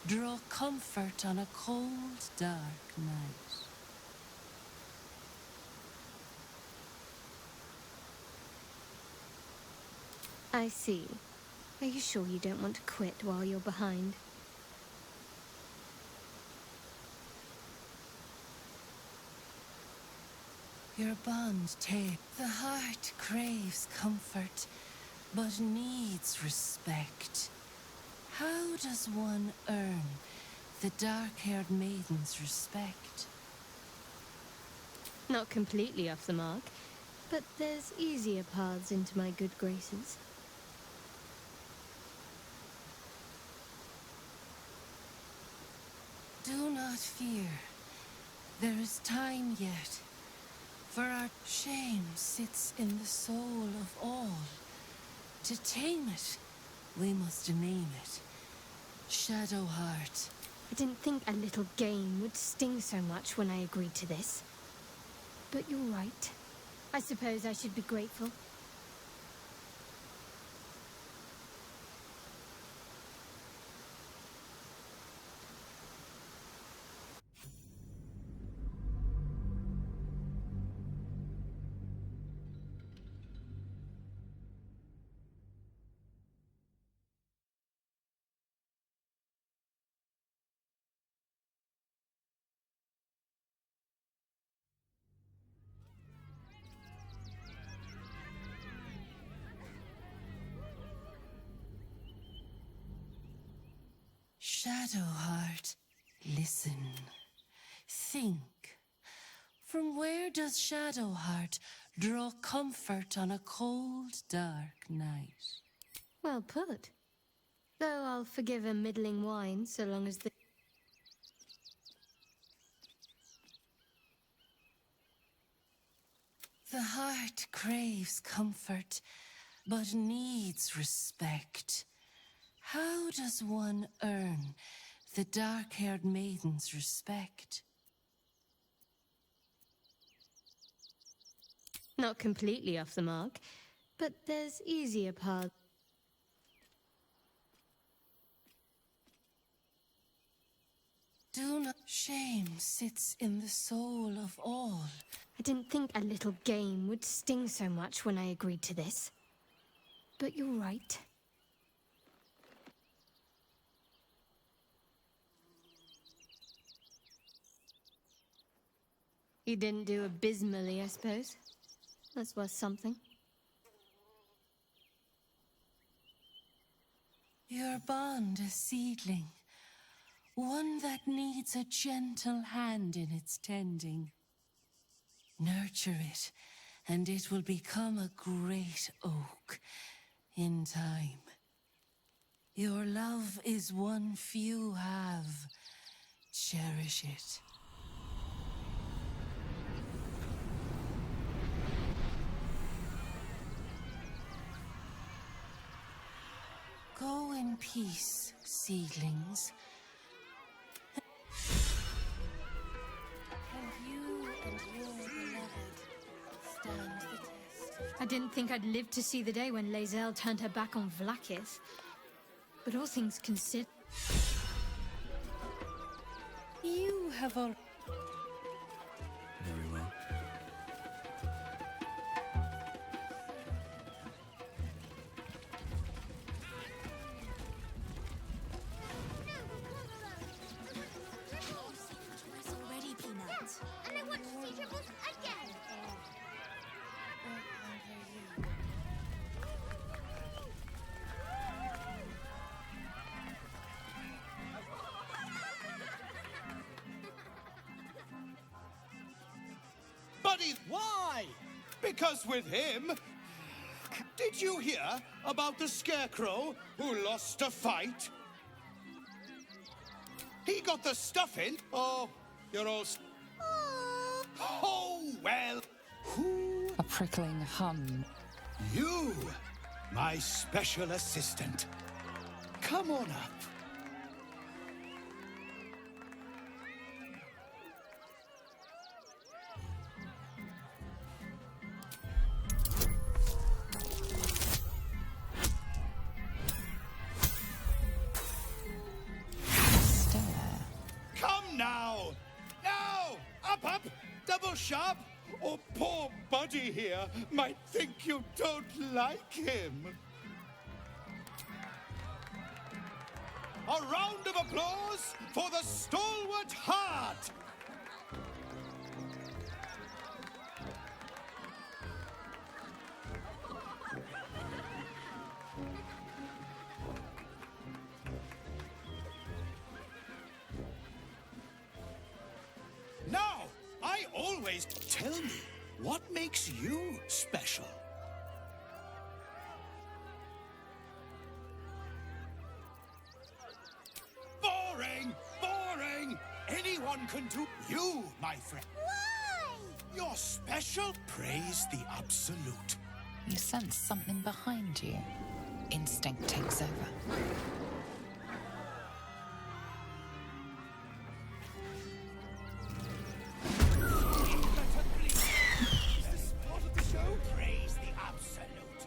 draw comfort on a cold, dark night? I see. Are you sure you don't want to quit while you're behind? Your bond tape. The heart craves comfort, but needs respect. How does one earn the dark-haired maiden's respect? Not completely off the mark, but there's easier paths into my good graces. Do not fear. There is time yet. For our shame sits in the soul of all. To tame it, we must name it. Shadowheart. I didn't think a little game would sting so much when I agreed to this. But you're right. I suppose I should be grateful. Shadowheart, listen. Think. From where does Shadowheart draw comfort on a cold, dark night? Well put. Though I'll forgive a middling wine so long as the... The heart craves comfort, but needs respect. How does one earn the dark-haired maiden's respect? Not completely off the mark, but there's easier paths. Do not. Shame sits in the soul of all. I didn't think a little game would sting so much when I agreed to this. But you're right. You didn't do abysmally, I suppose. That's worth something. Your bond a seedling, one that needs a gentle hand in its tending. Nurture it, and it will become a great oak in time. Your love is one few have. Cherish it. Go in peace, seedlings. And you and your beloved stand the test. I didn't think I'd live to see the day when Lae'zel turned her back on Vlaakith. But all things considered... You have all... Very well. Already, Peanut. And I want to see Dribbles again. Buddy, why? Because with him... Did you hear about the Scarecrow who lost a fight? He got the stuff in. Oh, you're all... Oh, well. Who? A prickling hum. You, my special assistant. Come on up. Come now! Now! Up! Double sharp! Or poor Buddy here might think you don't like him. A round of applause for the stalwart heart! Now, I always tell me, what makes you special? Boring! Boring! Anyone can do you, my friend. Why? You're special. Praise the absolute. You sense something behind you. Instinct takes over. Praise the absolute.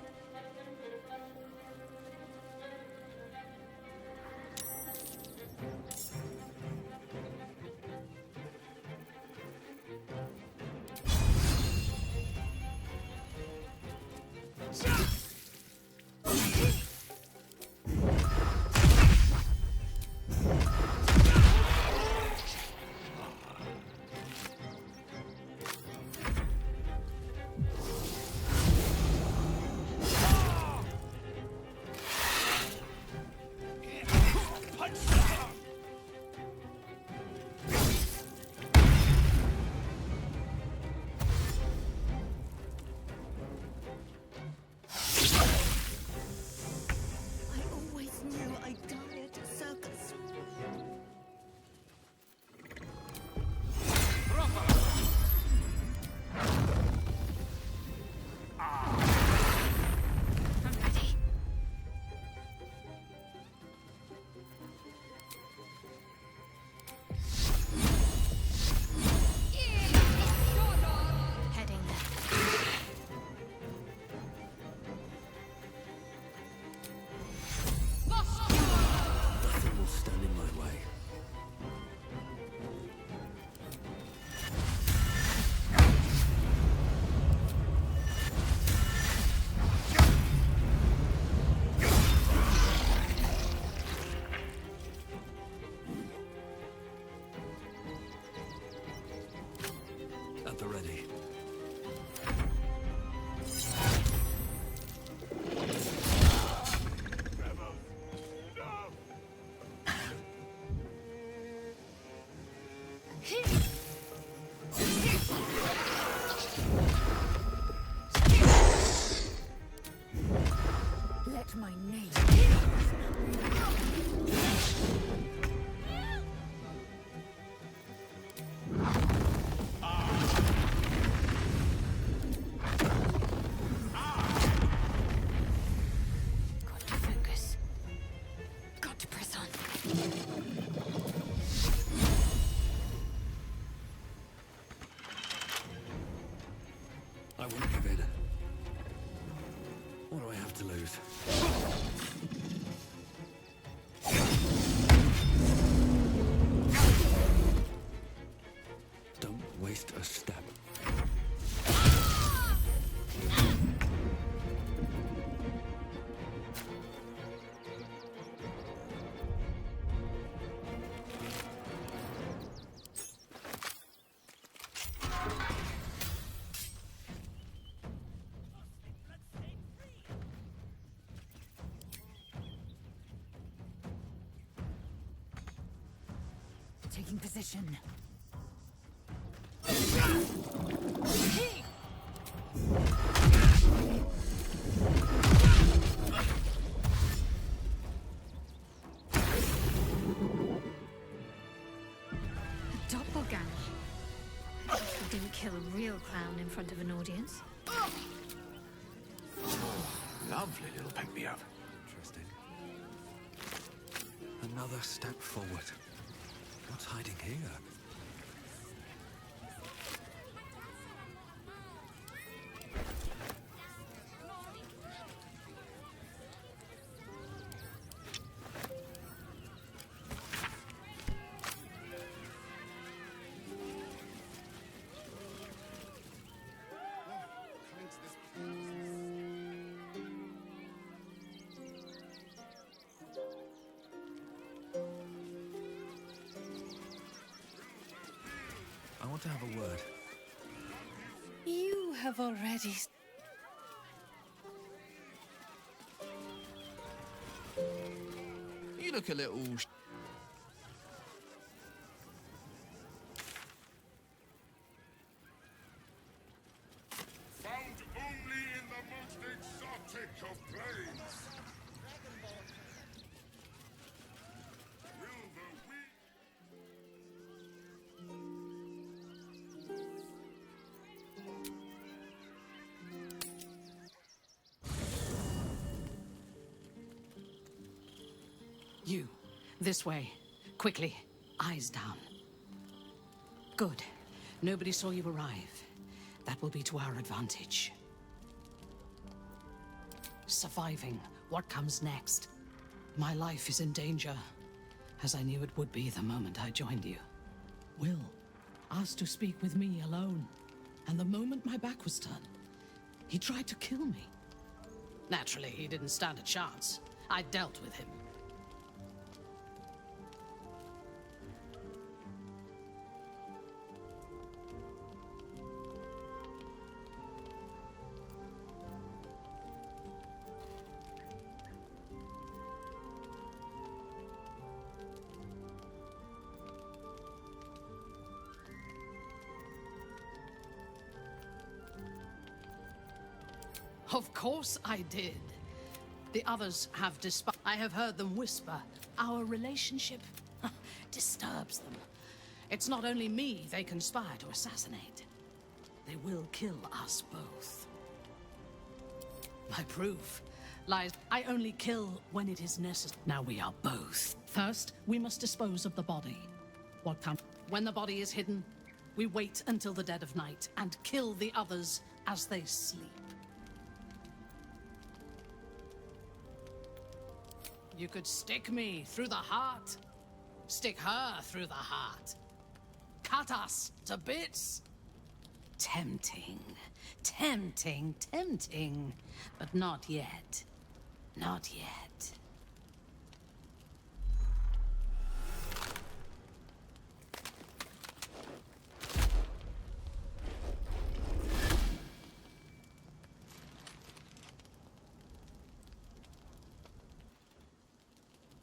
forget my name. Got to focus. Got to press on. I won't give in. What do I have to lose? Don't waste a step. Taking position. A doppelganger. I guess we didn't kill a real clown in front of an audience. Oh, lovely little pick-me-up. Interesting. Another step forward. What's hiding here? I want to have a word. You have already... You look a little... Found only in the most exotic of planes. Will the You. This way. Quickly. Eyes down. Good. Nobody saw you arrive. That will be to our advantage. Surviving. What comes next? My life is in danger, as I knew it would be the moment I joined you. Will asked to speak with me alone, and the moment my back was turned, he tried to kill me. Naturally, he didn't stand a chance. I dealt with him. Of course I did. The others have I have heard them whisper. Our relationship disturbs them. It's not only me they conspire to assassinate. They will kill us both. My proof lies... I only kill when it is necessary. Now we are both. First, we must dispose of the body. What comes... When the body is hidden, we wait until the dead of night and kill the others as they sleep. You could stick me through the heart. Stick her through the heart. Cut us to bits. Tempting. Tempting, tempting. But not yet. Not yet.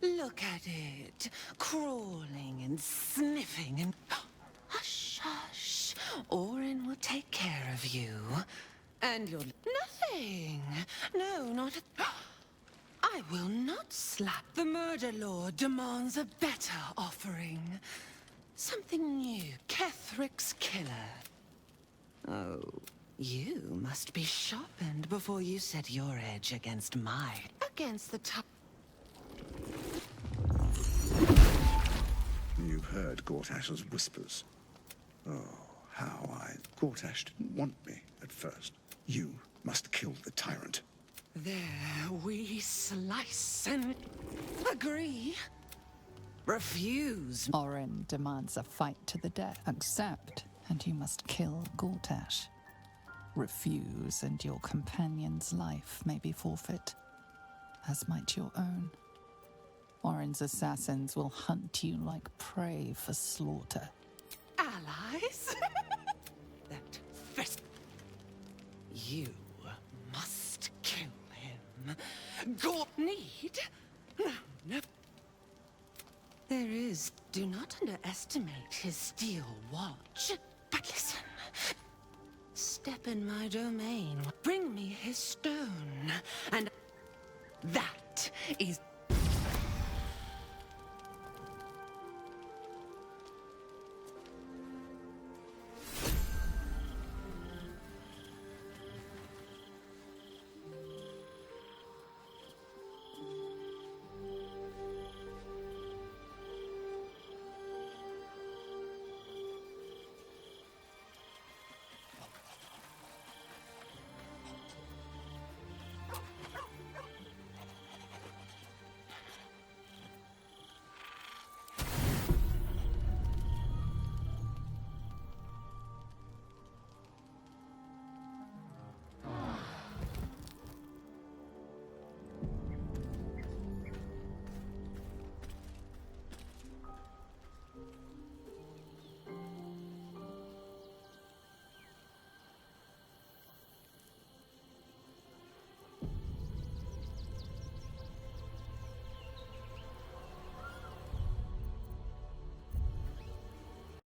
Look at it, crawling and sniffing and... Hush, hush. Orin will take care of you. And you're... Nothing. No, not a... I will not slap. The Murder Lord demands a better offering. Something new. Kethric's killer. Oh, you must be sharpened before you set your edge against mine. Against the top. You've heard Gortash's whispers. Oh, how Gortash didn't want me at first. You must kill the tyrant. There we slice and agree. Refuse. Oren demands a fight to the death. Accept, and you must kill Gortash. Refuse, and your companion's life may be forfeit, as might your own. Oren's assassins will hunt you like prey for slaughter. Allies? That fest. You must kill him. Go need? No. There is. Do not underestimate his steel watch. But listen. Step in my domain. Bring me his stone. And that is